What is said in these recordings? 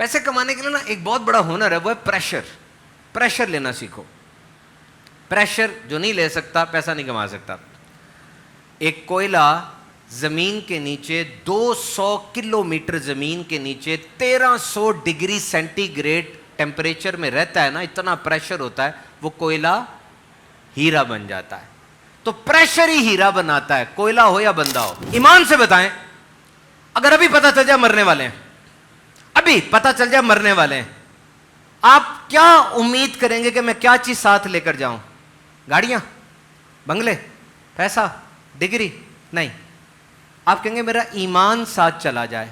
پیسے کمانے کے لیے نا ایک بہت بڑا ہنر ہے, وہ ہے پریشر. پریشر لینا سیکھو. پریشر جو نہیں لے سکتا پیسہ نہیں کما سکتا. ایک کوئلہ زمین کے نیچے 200 کلومیٹر زمین کے نیچے 1300 ڈگری سینٹی گریڈ ٹیمپریچر میں رہتا ہے نا, اتنا پریشر ہوتا ہے, وہ کوئلہ ہیرا بن جاتا ہے. تو پریشر ہی ہیرا بناتا ہے, کوئلہ ہو یا بندہ ہو. ایمان سے بتائیں, اگر ابھی پتہ چل جائے مرنے والے ہیں, ابھی پتہ چل جائے مرنے والے ہیں, آپ کیا امید کریں گے کہ میں کیا چیز ساتھ لے کر جاؤں؟ گاڑیاں, بنگلے, پیسہ, ڈگری؟ نہیں. آپ کہیں گے میرا ایمان ساتھ چلا جائے.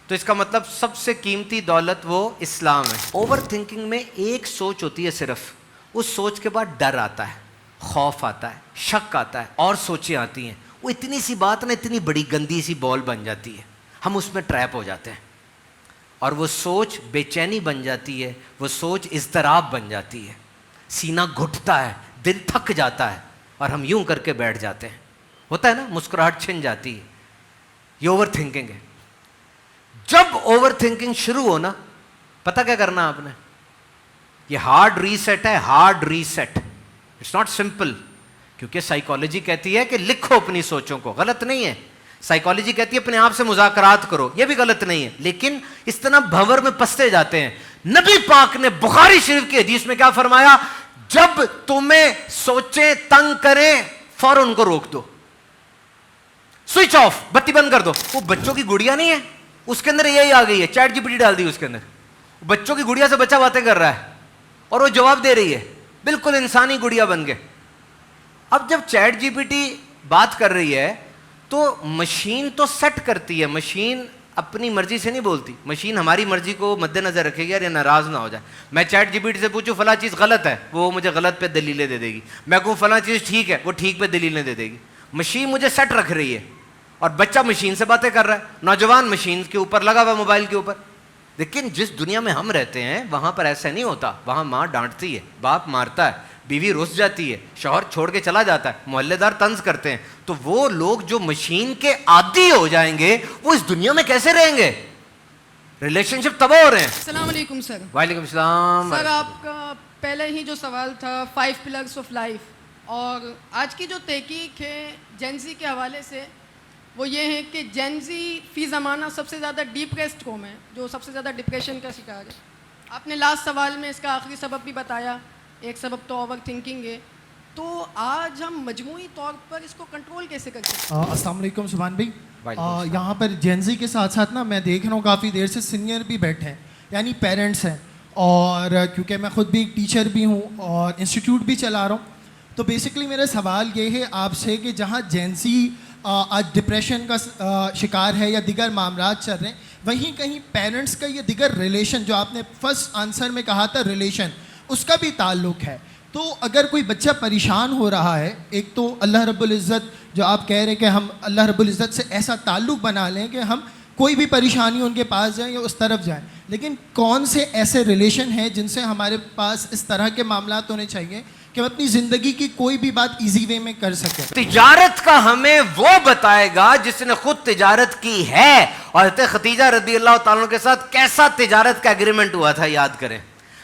تو اس کا مطلب سب سے قیمتی دولت وہ اسلام ہے. اوور تھنکنگ میں ایک سوچ ہوتی ہے صرف, اس سوچ کے بعد ڈر آتا ہے, خوف آتا ہے, شک آتا ہے, اور سوچیں آتی ہیں. وہ اتنی سی بات نا اتنی بڑی گندی سی بال بن جاتی ہے, ہم اس میں ٹریپ ہو جاتے ہیں, اور وہ سوچ بے چینی بن جاتی ہے, وہ سوچ اضطراب بن جاتی ہے, سینہ گھٹتا ہے, دل تھک جاتا ہے, اور ہم یوں کر کے بیٹھ جاتے ہیں. ہوتا ہے نا, مسکراہٹ چھن جاتی ہے. یہ اوور تھنکنگ ہے. جب اوور تھنکنگ شروع ہو نا, پتہ کیا کرنا آپ نے؟ یہ ہارڈ ریسیٹ ہے, hard reset. It's not simple, کیونکہ سائیکالوجی کہتی ہے کہ لکھو اپنی سوچوں کو, غلط نہیں ہے. سائیکالوجی کہتی ہے اپنے آپ سے مذاکرات کرو, یہ بھی غلط نہیں ہے. لیکن اس طرح بھنور میں پستے جاتے ہیں. نبی پاک نے بخاری شریف کی حدیث میں کیا فرمایا؟ جب تمہیں سوچیں تنگ کریں فوراً ان کو روک دو, سوئچ آف, بتی بند کر دو. وہ بچوں کی گڑیا نہیں ہے, اس کے اندر یہی آ گئی ہے, چیٹ جی پی ٹی ڈال دی اس کے اندر, بچوں کی گڑیا سے بچہ باتیں کر رہا ہے اور وہ جواب دے رہی ہے, بالکل انسانی گڑیا بن گئے. اب جب چیٹ جی پی ٹی بات کر رہی ہے تو مشین تو سیٹ کرتی ہے, مشین اپنی مرضی سے نہیں بولتی. مشین ہماری مرضی کو مد نظر رکھے گی یا ناراض نہ ہو جائے. میں چیٹ جی پی ٹی سے پوچھوں فلاں چیز غلط ہے, وہ مجھے غلط پہ دلیلیں دے دے گی. میں کہوں فلاں چیز ٹھیک ہے, وہ ٹھیک پہ دلیلیں دے دے گی. مشین مجھے سیٹ رکھ رہی ہے, اور بچہ مشین سے باتیں کر رہا ہے, نوجوان مشین کے اوپر لگا ہوا موبائل کے اوپر. لیکن جس دنیا میں ہم رہتے ہیں وہاں پر ایسا نہیں ہوتا. وہاں ماں ڈانٹتی ہے, باپ مارتا ہے, بیوی رس جاتی ہے, شوہر چھوڑ کے چلا جاتا ہے, محلے دار طنز کرتے ہیں. تو وہ لوگ جو مشین کے عادی ہو جائیں گے وہ اس دنیا میں کیسے رہیں گے؟ ریلیشن شپ تباہ ہو رہے ہیں. السلام علیکم سر. وعلیکم السلام. سر آپ کا پہلے ہی جو سوال تھا 5 پلرس آف لائف, اور آج کی جو تحقیق ہے جینزی کے حوالے سے وہ یہ ہے کہ جینزی فی زمانہ سب سے زیادہ ڈپریسڈ قوم ہے, جو سب سے زیادہ ڈپریشن کا شکار ہے. آپ نے لاسٹ سوال میں اس کا آخری سبب بھی بتایا, ایک سبب تو اوور تھنکنگ ہے. تو آج ہم مجموعی طور پر اس کو کنٹرول کیسے کر سکتے ہیں؟ السلام علیکم سبحان بھائی. یہاں پر جینزی کے ساتھ ساتھ نا میں دیکھ رہا ہوں کافی دیر سے سینئر بھی بیٹھے ہیں, یعنی پیرنٹس ہیں. اور کیونکہ میں خود بھی ایک ٹیچر بھی ہوں اور انسٹیٹیوٹ بھی چلا رہا ہوں, تو بیسکلی میرا سوال یہ ہے آپ سے کہ جہاں جینزی آج ڈپریشن کا شکار ہے یا دیگر معاملات چل رہے ہیں, وہیں کہیں پیرنٹس کا یہ دیگر ریلیشن جو آپ نے فرسٹ آنسر میں کہا تھا ریلیشن, اس کا بھی تعلق ہے. تو اگر کوئی بچہ پریشان ہو رہا ہے, ایک تو اللہ رب العزت جو آپ کہہ رہے ہیں کہ ہم اللہ رب العزت سے ایسا تعلق بنا لیں کہ ہم کوئی بھی پریشانی ان کے پاس جائیں یا اس طرف جائیں, لیکن کون سے ایسے ریلیشن ہیں جن سے ہمارے پاس اس طرح کے معاملات ہونے چاہیے کہ ہم اپنی زندگی کی کوئی بھی بات ایزی وے میں کر سکیں؟ تجارت کا ہمیں وہ بتائے گا جس نے خود تجارت کی ہے. اور حضرت خدیجہ رضی اللہ تعالیٰ کے ساتھ کیسا تجارت کا ایگریمنٹ ہوا تھا یاد کریں.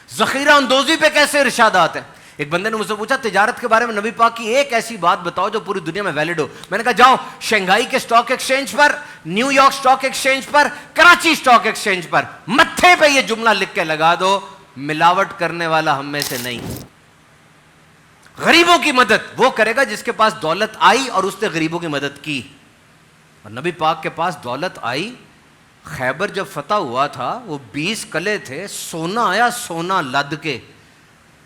ذخیرہ اندوزی پہ کیسے ارشادات ہیں. ایک بندے نے مجھ سے پوچھا تجارت کے بارے میں نبی پاک کی ایک ایسی بات بتاؤ جو پوری دنیا میں ویلڈ ہو. میں نے کہا جاؤ شنگھائی کے اسٹاک ایکسچینج پر, نیو یارک اسٹاک ایکسچینج پر, کراچی اسٹاک ایکسچینج پر متھے پہ یہ جملہ لکھ کے لگا دو, ملاوٹ کرنے والا ہم میں سے نہیں. غریبوں کی مدد وہ کرے گا جس کے پاس دولت آئی اور اس نے غریبوں کی مدد کی. اور نبی پاک کے پاس دولت آئی, خیبر جب فتح ہوا تھا وہ 20 قلعے تھے, سونا آیا سونا لد کے,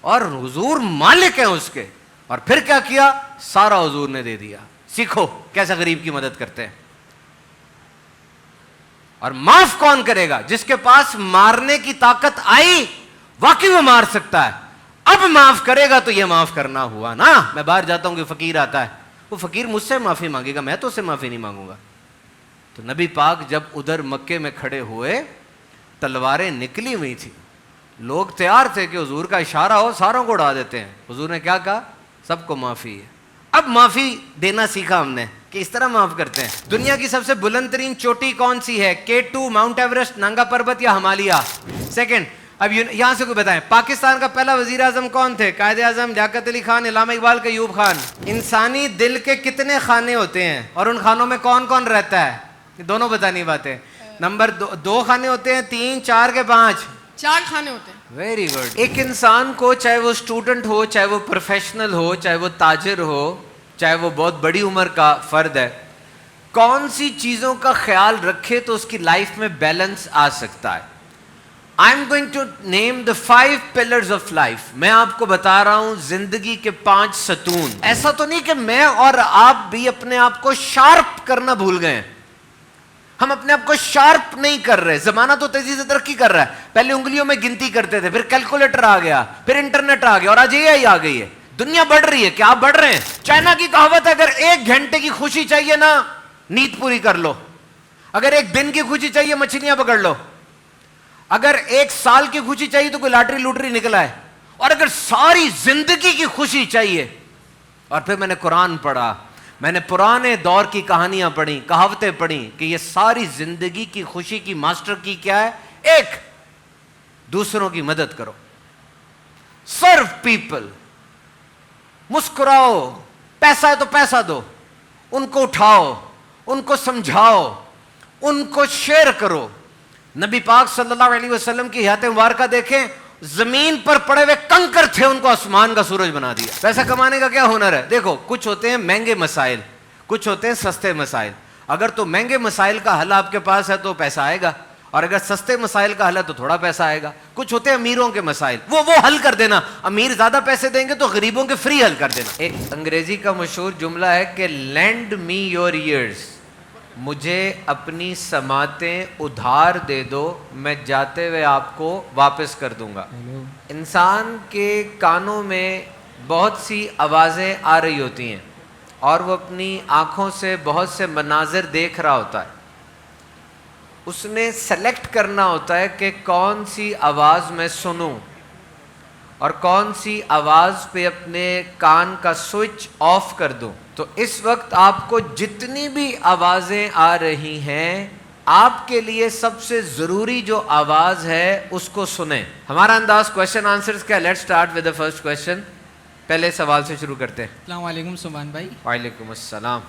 اور حضور مالک ہیں اس کے. اور پھر کیا کیا, سارا حضور نے دے دیا. سیکھو کیسے غریب کی مدد کرتے ہیں. اور معاف کون کرے گا؟ جس کے پاس مارنے کی طاقت آئی, واقعی وہ مار سکتا ہے, اب معاف کرے گا تو یہ معاف کرنا ہوا نا. میں باہر جاتا ہوں کہ فقیر آتا ہے, وہ فقیر مجھ سے معافی مانگے گا, میں تو اس سے معافی نہیں مانگوں گا. تو نبی پاک جب ادھر مکے میں کھڑے ہوئے, تلواریں نکلی ہوئی تھی, لوگ تیار تھے کہ حضور کا اشارہ ہو ساروں کو اڑا دیتے ہیں. حضور نے کیا کہا؟ سب کو معافی ہے. اب معافی دینا سیکھا ہم نے کہ اس طرح معاف کرتے ہیں. دنیا کی سب سے بلند ترین چوٹی کون سی ہے؟ K2, ماؤنٹ ایوریسٹ, ننگا پربت یا ہمالیہ؟ سیکنڈ, اب یہاں سے کوئی بتائیں پاکستان کا پہلا وزیر اعظم کون تھے؟ قائد اعظم, لیاقت علی خان, علامہ اقبال کے ایوب خان. انسانی دل کے کتنے خانے ہوتے ہیں اور ان خانوں میں کون کون رہتا ہے؟ یہ دونوں بتانی باتیں. نمبر 2 خانے ہوتے ہیں, 3, 4 کے 5؟ 4 کھانے ہوتے ہیں. Very good. ایک انسان کو چاہے وہ اسٹوڈنٹ ہو, چاہے وہ پروفیشنل ہو, چاہے وہ تاجر ہو, چاہے وہ بہت بڑی عمر کا فرد ہے, کون سی چیزوں کا خیال رکھے تو اس کی لائف میں بیلنس آ سکتا ہے؟ I am going to name the 5 pillars of life. میں آپ کو بتا رہا ہوں زندگی کے 5 ستون. ایسا تو نہیں کہ میں اور آپ بھی اپنے آپ کو شارپ کرنا بھول گئے ہیں. ہم اپنے آپ کو شارپ نہیں کر رہے. زمانہ تو تیزی سے ترقی کر رہا ہے. پہلے انگلیوں میں گنتی کرتے تھے, پھر کیلکولیٹر آ گیا, پھر انٹرنیٹ آ گیا, اور آج AI آ گئی ہے. دنیا بڑھ رہی ہے, کیا آپ بڑھ رہے ہیں؟ چائنا کی کہاوت ہے اگر 1 گھنٹے کی خوشی چاہیے نا, نیند پوری کر لو. اگر 1 دن کی خوشی چاہیے, مچھلیاں پکڑ لو. اگر 1 سال کی خوشی چاہیے تو کوئی لاٹری لوٹری نکلا ہے. اور اگر ساری زندگی کی خوشی چاہیے, اور پھر میں نے قرآن پڑھا, میں نے پرانے دور کی کہانیاں پڑھی, کہاوتیں پڑھی کہ یہ ساری زندگی کی خوشی کی ماسٹر کی کیا ہے؟ 1, دوسروں کی مدد کرو. سرو پیپل. مسکراؤ, پیسہ ہے تو پیسہ دو, ان کو اٹھاؤ, ان کو سمجھاؤ, ان کو شیئر کرو. نبی پاک صلی اللہ علیہ وسلم کی حیات مبارکہ دیکھیں, زمین پر پڑے ہوئے کنکر تھے, ان کو آسمان کا سورج بنا دیا. پیسہ کمانے کا کیا ہنر ہے؟ دیکھو, کچھ ہوتے ہیں مہنگے مسائل, کچھ ہوتے ہیں سستے مسائل. اگر تو مہنگے مسائل کا حل آپ کے پاس ہے تو پیسہ آئے گا, اور اگر سستے مسائل کا حل ہے تو تھوڑا پیسہ آئے گا. کچھ ہوتے ہیں امیروں کے مسائل, وہ حل کر دینا. امیر زیادہ پیسے دیں گے تو غریبوں کے فری حل کر دینا. ایک انگریزی کا مشہور جملہ ہے کہ لینڈ می یور ایئرس, مجھے اپنی سماعتیں ادھار دے دو, میں جاتے ہوئے آپ کو واپس کر دوں گا. انسان کے کانوں میں بہت سی آوازیں آ رہی ہوتی ہیں, اور وہ اپنی آنکھوں سے بہت سے مناظر دیکھ رہا ہوتا ہے. اس نے سلیکٹ کرنا ہوتا ہے کہ کون سی آواز میں سنوں اور کون سی آواز پہ اپنے کان کا سوئچ آف کر دوں. تو اس وقت آپ کو جتنی بھی آوازیں آ رہی ہیں, آپ کے لیے سب سے ضروری جو آواز ہے اس کو سنیں. ہمارا انداز کویشچن آنسرز کا. Let's start with the first question. پہلے سوال سے شروع کرتے ہیں. السلام علیکم سبحان بھائی. وعلیکم السلام.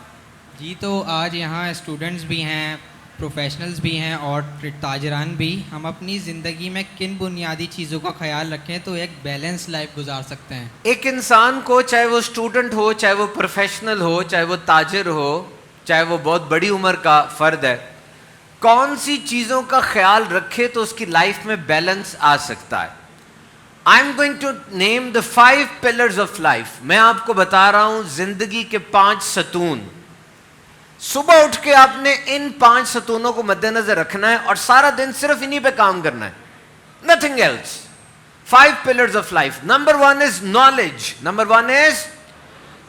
جی تو آج یہاں اسٹوڈنٹس بھی ہیں, پروفیشنلز بھی ہیں اور تاجران بھی. ہم اپنی زندگی میں کن بنیادی چیزوں کا خیال رکھیں تو ایک بیلنس لائف گزار سکتے ہیں؟ ایک انسان کو چاہے وہ اسٹوڈنٹ ہو, چاہے وہ پروفیشنل ہو, چاہے وہ تاجر ہو, چاہے وہ بہت بڑی عمر کا فرد ہے, کون سی چیزوں کا خیال رکھے تو اس کی لائف میں بیلنس آ سکتا ہے؟ I am going to name the 5 pillars of life. میں آپ کو بتا رہا ہوں زندگی کے 5 ستون. صبح اٹھ کے آپ نے ان 5 ستونوں کو مد نظر رکھنا ہے اور سارا دن صرف انہی پہ کام کرنا ہے, nothing else. 5 pillars of life. Number 1 is knowledge. Number 1 is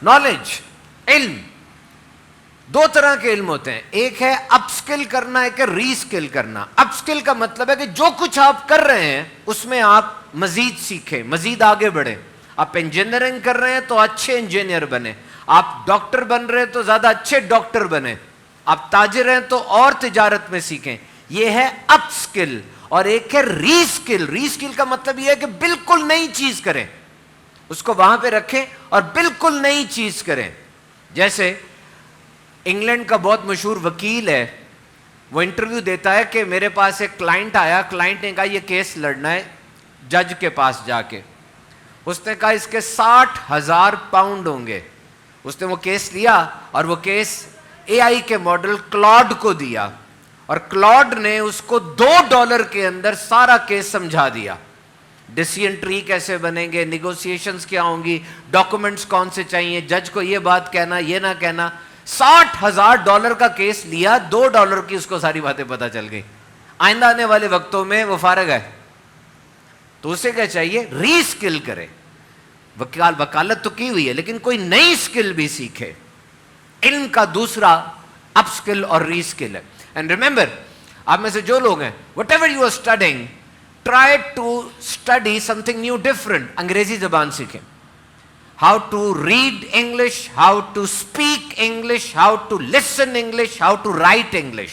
knowledge. علم. 2 طرح کے علم ہوتے ہیں, ایک ہے اپ سکل کرنا, ایک ہے ری سکل کرنا. اپ سکل کا مطلب ہے کہ جو کچھ آپ کر رہے ہیں اس میں آپ مزید سیکھیں, مزید آگے بڑھیں. آپ انجینئرنگ کر رہے ہیں تو اچھے انجینئر بنیں, آپ ڈاکٹر بن رہے ہیں تو زیادہ اچھے ڈاکٹر بنیں, آپ تاجر ہیں تو اور تجارت میں سیکھیں. یہ ہے اپ سکل. اور ایک ہے ری سکل. ری سکل کا مطلب یہ ہے کہ بالکل نئی چیز کریں, اس کو وہاں پہ رکھیں اور بالکل نئی چیز کریں. جیسے انگلینڈ کا بہت مشہور وکیل ہے, وہ انٹرویو دیتا ہے کہ میرے پاس ایک کلائنٹ آیا, کلائنٹ نے کہا یہ کیس لڑنا ہے جج کے پاس جا کے. اس نے کہا اس کے 60,000 پاؤنڈ ہوں گے. اس نے وہ کیس لیا اور وہ کیس AI کے ماڈل کلاڈ کو دیا, اور کلاڈ نے اس کو $2 کے اندر سارا کیس سمجھا دیا. ڈیسیژن ٹری کیسے بنیں گے, نیگوسیشنز کیا ہوں گی, ڈاکومنٹس کون سے چاہیے, جج کو یہ بات کہنا یہ نہ کہنا. $60,000 کا کیس لیا, $2 کی اس کو ساری باتیں پتہ چل گئی. آئندہ آنے والے وقتوں میں وہ فارغ ہے, تو اسے کیا چاہیے, ری سکل کرے. وکالت تو کی ہوئی ہے لیکن کوئی نئی سکل بھی سیکھے. علم کا دوسرا اپ سکل اور ری سکل ہے. اینڈ ریمبر, آپ میں سے جو لوگ ہیں, whatever you are studying, try to study something new different. انگریزی زبان سیکھیں. how to read English, how to speak English, how to listen English, how to write English.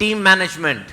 team management,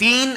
3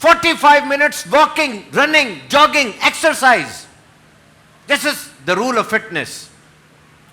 45 minutes walking, running, jogging, exercise. This is the rule of fitness.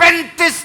35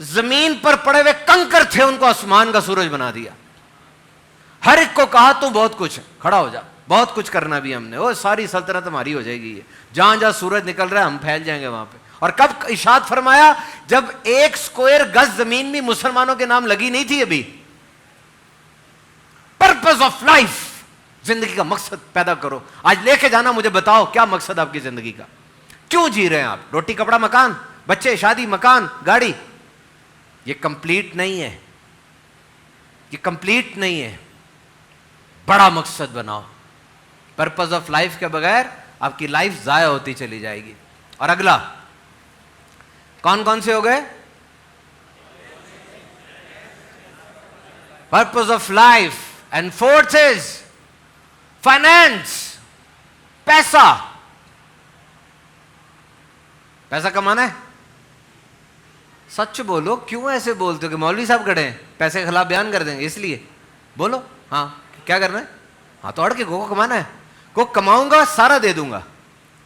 زمین پر پڑے ہوئے کنکر تھے, ان کو آسمان کا سورج بنا دیا. ہر ایک کو کہا تو بہت کچھ ہے, کھڑا ہو جا, بہت کچھ کرنا بھی ہم نے, وہ ساری سلطنت ہماری ہو جائے گی, جہاں جہاں سورج نکل رہا ہے ہم پھیل جائیں گے وہاں پہ. اور کب ارشاد فرمایا؟ جب 1 اسکوائر گز زمین بھی مسلمانوں کے نام لگی نہیں تھی ابھی. پرپز آف لائف, زندگی کا مقصد پیدا کرو. آج لے کے جانا, مجھے بتاؤ کیا مقصد آپ کی زندگی کا, کیوں جی رہے ہیں آپ؟ روٹی کپڑا مکان, بچے شادی مکان گاڑی, یہ کمپلیٹ نہیں ہے, یہ کمپلیٹ نہیں ہے. بڑا مقصد بناؤ. پرپز آف لائف کے بغیر آپ کی لائف ضائع ہوتی چلی جائے گی. اور اگلا کون کون سے ہو گئے؟ Purpose of life. And fourth is finance, پیسہ. پیسہ کمانا ہے. سچ بولو, کیوں ایسے بولتے ہو کہ مولوی صاحب کھڑے ہیں پیسے کے خلاف بیان کر دیں گے, اس لیے بولو. ہاں کیا کرنا ہے؟ ہاں تو اڑ کے کو کمانا ہے. کو کماؤں گا سارا دے دوں گا,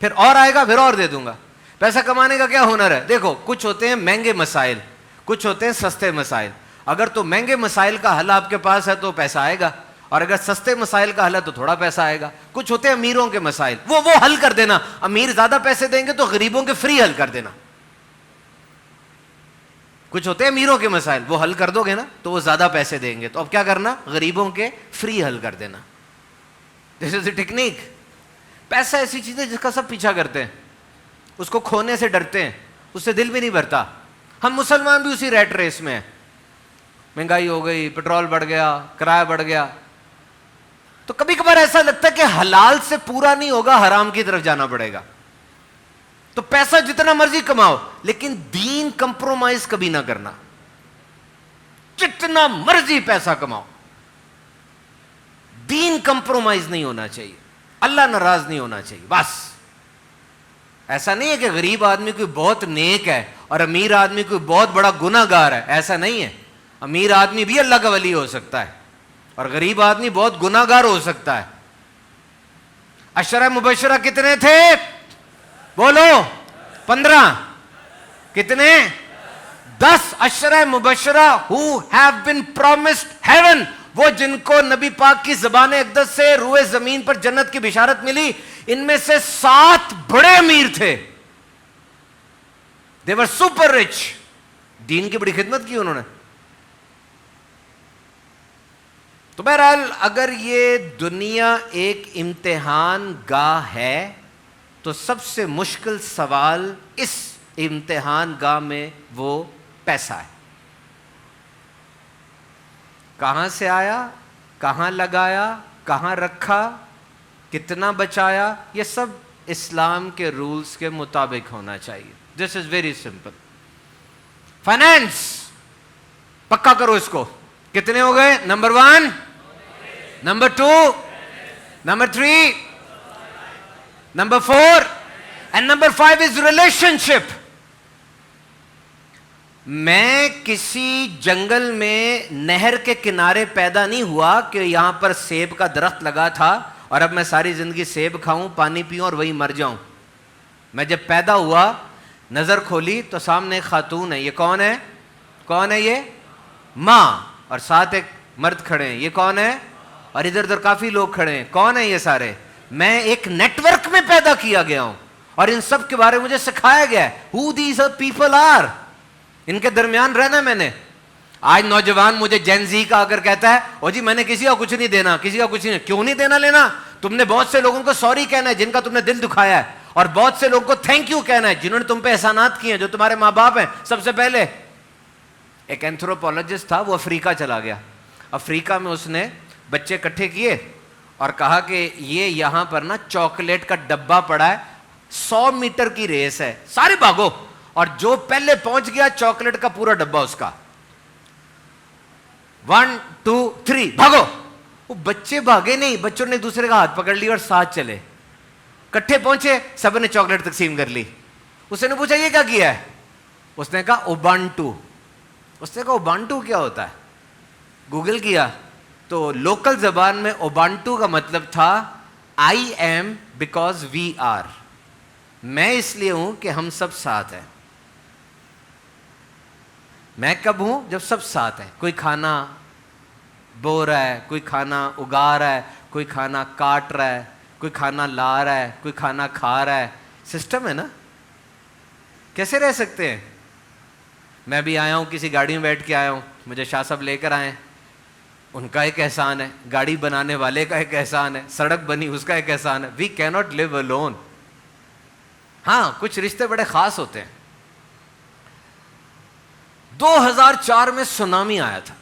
پھر اور آئے گا پھر اور دے دوں گا. پیسہ کمانے کا کیا ہنر ہے؟ دیکھو, کچھ ہوتے ہیں مہنگے مسائل, کچھ ہوتے ہیں سستے مسائل. اگر تو مہنگے مسائل کا حل آپ کے پاس ہے تو پیسہ آئے گا, اور اگر سستے مسائل کا حل ہے تو تھوڑا پیسہ آئے گا. کچھ ہوتے ہیں امیروں کے مسائل, وہ حل کر دینا. امیر زیادہ پیسے دیں گے تو غریبوں کے فری حل کر دینا. کچھ ہوتے ہیں امیروں کے مسائل, وہ حل کر دو گے نا تو وہ زیادہ پیسے دیں گے, تو اب کیا کرنا؟ غریبوں کے فری حل کر دینا. دس از اے ٹیکنیک. پیسہ ایسی چیز ہے جس کا سب پیچھا کرتے ہیں, اس کو کھونے سے ڈرتے ہیں, اس سے دل بھی نہیں بھرتا. ہم مسلمان بھی اسی ریٹ ریس میں ہیں. مہنگائی ہو گئی, پیٹرول بڑھ گیا, کرایہ بڑھ گیا, تو کبھی کبھار ایسا لگتا ہے کہ حلال سے پورا نہیں ہوگا, حرام کی طرف جانا پڑے گا. تو پیسہ جتنا مرضی کماؤ, لیکن دین کمپرومائز کبھی نہ کرنا. جتنا مرضی پیسہ کماؤ, دین کمپرومائز نہیں ہونا چاہیے, اللہ ناراض نہیں ہونا چاہیے. بس ایسا نہیں ہے کہ غریب آدمی کوئی بہت نیک ہے اور امیر آدمی کوئی بہت بڑا گناہ گار ہے, ایسا نہیں ہے. امیر آدمی بھی اللہ کا ولی ہو سکتا ہے اور غریب آدمی بہت گناہ گار ہو سکتا ہے. عشرہ مبشرہ کتنے تھے؟ بولو. 15. کتنے؟ 10 عشرہ مبشرہ who have been promised heaven, وہ جن کو نبی پاک کی زبان اقدس سے روئے زمین پر جنت کی بشارت ملی, ان میں سے 7 بڑے امیر تھے. they were super rich. دین کی بڑی خدمت کی انہوں نے. تو بہرحال اگر یہ دنیا ایک امتحان گاہ ہے تو سب سے مشکل سوال اس امتحان گاہ میں وہ پیسہ ہے. کہاں سے آیا, کہاں لگایا, کہاں رکھا, کتنا بچایا, یہ سب اسلام کے رولز کے مطابق ہونا چاہیے. دس از ویری سمپل. فائنینس پکا کرو اس کو. کتنے ہو گئے؟ Number 1, number 2, number 3, number 4, and number 5 is relationship. میں کسی جنگل میں نہر کے کنارے پیدا نہیں ہوا کہ یہاں پر سیب کا درخت لگا تھا اور اب میں ساری زندگی سیب کھاؤں, پانی پیوں اور وہی مر جاؤں. میں جب پیدا ہوا, نظر کھولی تو سامنے ایک خاتون ہے. یہ کون ہے؟ کون ہے یہ؟ ماں. اور ساتھ ایک مرد کھڑے ہیں. یہ کون ہے؟ اور ادھر ادھر کافی لوگ کھڑے ہیں. کون ہے یہ سارے؟ میں ایک نیٹ ورک میں پیدا کیا گیا ہوں اور ان سب کے بارے میں مجھے سکھایا گیا ہے. Who these people are, ان کے درمیان رہنا میں نے. آج نوجوان مجھے جین زی کا اگر کہتا ہے او جی میں نے کسی کا کچھ نہیں دینا, کسی کا کچھ نہیں. کیوں نہیں دینا لینا؟ تم نے بہت سے لوگوں کو سوری کہنا ہے جن کا تم نے دل دکھایا ہے, اور بہت سے لوگوں کو تھینک یو کہنا ہے جنہوں نے تم پہ احسانات کیے ہیں, جو تمہارے ماں باپ ہیں. سب سے پہلے ایک اینتھروپولوجسٹ تھا, وہ افریقہ چلا گیا. افریقہ میں اس نے بچے اکٹھے کیے اور کہا کہ یہ یہاں پر نا چاکلیٹ کا ڈبہ پڑا ہے, 100 میٹر کی ریس ہے, سارے بھاگو, اور جو پہلے پہنچ گیا چاکلیٹ کا پورا ڈبہ اس کا. 1 2 3 بھاگو. وہ بچے بھاگے نہیں, بچوں نے دوسرے کا ہاتھ پکڑ لیا اور ساتھ چلے, کٹھے پہنچے, سب نے چاکلیٹ تقسیم کر لی. اس نے پوچھا یہ کیا کیا ہے؟ اس نے کہا اوبانٹو. اس نے کہا اوبانٹو کیا ہوتا ہے؟ گوگل کیا تو لوکل زبان میں اوبانٹو کا مطلب تھا I am because we are, میں اس لیے ہوں کہ ہم سب ساتھ ہیں. میں کب ہوں؟ جب سب ساتھ ہیں. کوئی کھانا بو رہا ہے, کوئی کھانا اگا رہا ہے, کوئی کھانا کاٹ رہا ہے, کوئی کھانا لا رہا ہے, کوئی کھانا کھا رہا ہے. سسٹم ہے نا. کیسے رہ سکتے ہیں؟ میں بھی آیا ہوں, کسی گاڑی میں بیٹھ کے آیا ہوں, مجھے شاہ صاحب لے کر آئے, ان کا ایک احسان ہے, گاڑی بنانے والے کا ایک احسان ہے, سڑک بنی اس کا ایک احسان ہے. وی کی ناٹ لیو الون. ہاں کچھ رشتے بڑے خاص ہوتے ہیں. 2004 میں سونامی آیا تھا,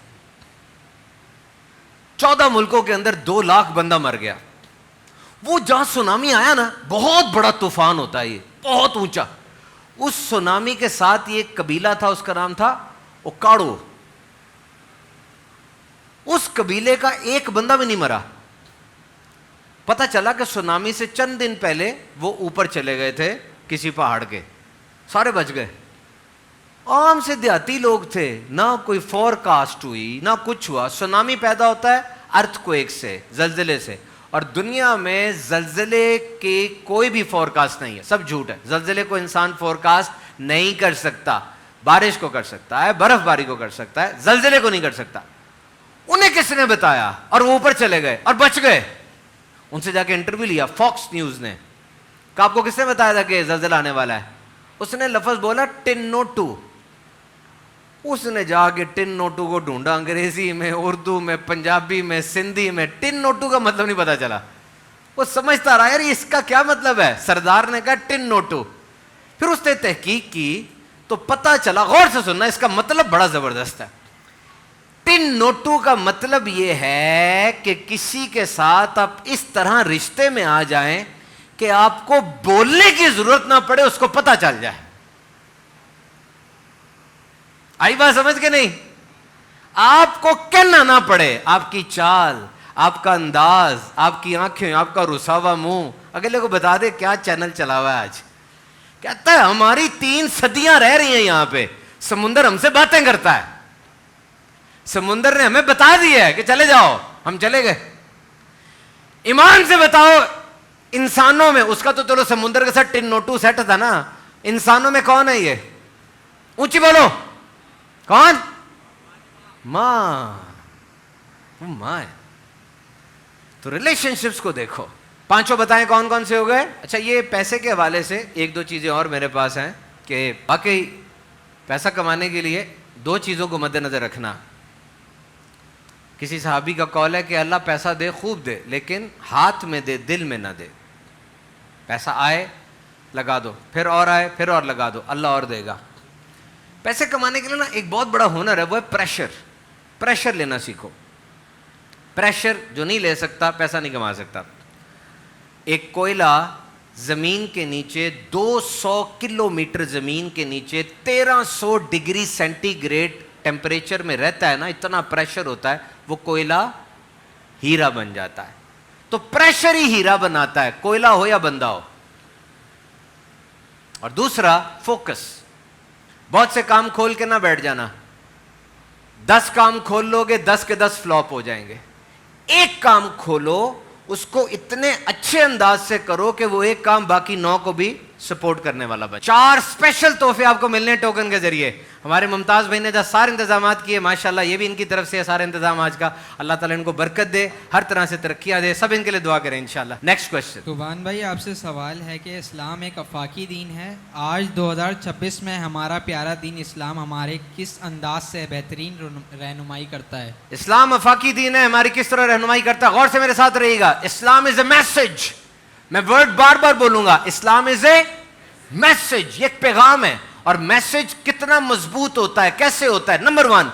14 ملکوں کے اندر 2 لاکھ بندہ مر گیا. وہ جہاں سونامی آیا نا, بہت بڑا طوفان ہوتا ہے یہ, بہت اونچا. اس سونامی کے ساتھ یہ ایک قبیلہ تھا, اس کا نام تھا اوکاڑو. اس قبیلے کا ایک بندہ بھی نہیں مرا. پتہ چلا کہ سونامی سے چند دن پہلے وہ اوپر چلے گئے تھے کسی پہاڑ کے, سارے بچ گئے. عام سے دیہاتی لوگ تھے, نہ کوئی فور کاسٹ ہوئی نہ کچھ ہوا. سونامی پیدا ہوتا ہے ارتھ کویک سے, زلزلے سے, اور دنیا میں زلزلے کے کوئی بھی فور کاسٹ نہیں ہے, سب جھوٹ ہے. زلزلے کو انسان فور کاسٹ نہیں کر سکتا. بارش کو کر سکتا ہے, برف باری کو کر سکتا ہے, زلزلے کو نہیں کر سکتا. انہیں کس نے بتایا؟ اور وہ اوپر چلے گئے اور بچ گئے. ان سے جا کے انٹرویو لیا فاکس نیوز نے, کہ آپ کو کس نے بتایا تھا کہ زلزلہ آنے والا ہے؟ اس نے لفظ بولا ٹنوٹو. اس نے جا کے ٹنوٹو کو ڈھونڈا, انگریزی میں, اردو میں, پنجابی میں, سندھی میں. ٹنوٹو کا مطلب نہیں پتا چلا. وہ سمجھتا رہا یار اس کا کیا مطلب ہے. سردار نے کہا ٹنوٹو. پھر اس نے تحقیق کی تو پتا چلا, غور سے سننا, اس کا مطلب بڑا زبردست ہے. ٹنوٹو کا مطلب یہ ہے کہ کسی کے ساتھ آپ اس طرح رشتے میں آ جائیں کہ آپ کو بولنے کی ضرورت نہ پڑے, اس کو پتا چل جائے. آئی بات سمجھ کے نہیں؟ آپ کو کہنا نہ پڑے, آپ کی چال, آپ کا انداز, آپ کی آنکھیں, آپ کا رسا ہوا منہ اگلے کو بتا دے کیا چینل چلا ہوا ہے آج. کہتا ہے ہماری 3 صدیاں رہ رہی ہیں یہاں پہ, سمندر ہم سے باتیں کرتا ہے. سمندر نے ہمیں بتا دیا ہے کہ چلے جاؤ, ہم چلے گئے. ایمان سے بتاؤ, انسانوں میں, اس کا تو چلو سمندر کے ساتھ ٹنوٹو سیٹ تھا نا, انسانوں میں کون ہے یہ؟ اونچی بولو, کون؟ ماں. وہ ماں ہے. تو ریلیشن شپس کو دیکھو. 5 بتائیں کون کون سے ہو گئے؟ اچھا یہ پیسے کے حوالے سے 1-2 چیزیں اور میرے پاس ہیں کہ واقعی پیسہ کمانے کے لیے 2 چیزوں کو مد نظر رکھنا. کسی صحابی کا قول ہے کہ اللہ پیسہ دے خوب دے, لیکن ہاتھ میں دے, دل میں نہ دے. پیسہ آئے لگا دو, پھر اور آئے پھر اور لگا دو, اللہ اور دے گا. پیسے کمانے کے لیے نا ایک بہت بڑا ہنر ہے, وہ ہے پریشر. پریشر لینا سیکھو. پریشر جو نہیں لے سکتا پیسہ نہیں کما سکتا. ایک کوئلہ زمین کے نیچے 200 کلومیٹر زمین کے نیچے 1300 ڈگری سینٹی گریڈ ٹیمپریچر میں رہتا ہے نا, اتنا پریشر ہوتا ہے, وہ کوئلہ ہیرا بن جاتا ہے. تو پریشر ہی ہیرا بناتا ہے, کوئلہ ہو یا بندہ ہو. اور دوسرا فوکس. بہت سے کام کھول کے نہ بیٹھ جانا. 10 کام کھول لو گے, 10 کے 10 فلاپ ہو جائیں گے. ایک کام کھولو, اس کو اتنے اچھے انداز سے کرو کہ وہ ایک کام باقی 9 کو بھی سپورٹ کرنے والا بنے. 4 اسپیشل تحفے آپ کو ملنے ٹوکن کے ذریعے. ہمارے ممتاز بھائی نے جو سارے انتظامات کیے, ماشاءاللہ یہ بھی ان کی طرف سے سارے انتظام آج کا. اللہ تعالیٰ ان کو برکت دے, ہر طرح سے ترقیاں دے, سب ان کے لیے دعا کریں انشاءاللہ. Next question. طوبان بھائی آپ سے سوال ہے کہ اسلام ایک آفاقی دین ہے. آج 2026 میں ہمارا پیارا دین اسلام ہمارے کس انداز سے بہترین رہنمائی کرتا ہے؟ اسلام آفاقی دین ہے, ہماری کس طرح رہنمائی کرتا ہے؟ غور سے میرے ساتھ رہیے گا. اسلام از اے میسج. میں ورڈ بار بار بولوں گا, اسلام از اے میسج. یہ ایک پیغام ہے. اور میسج کتنا مضبوط ہوتا ہے, کیسے ہوتا ہے؟ نمبر 1,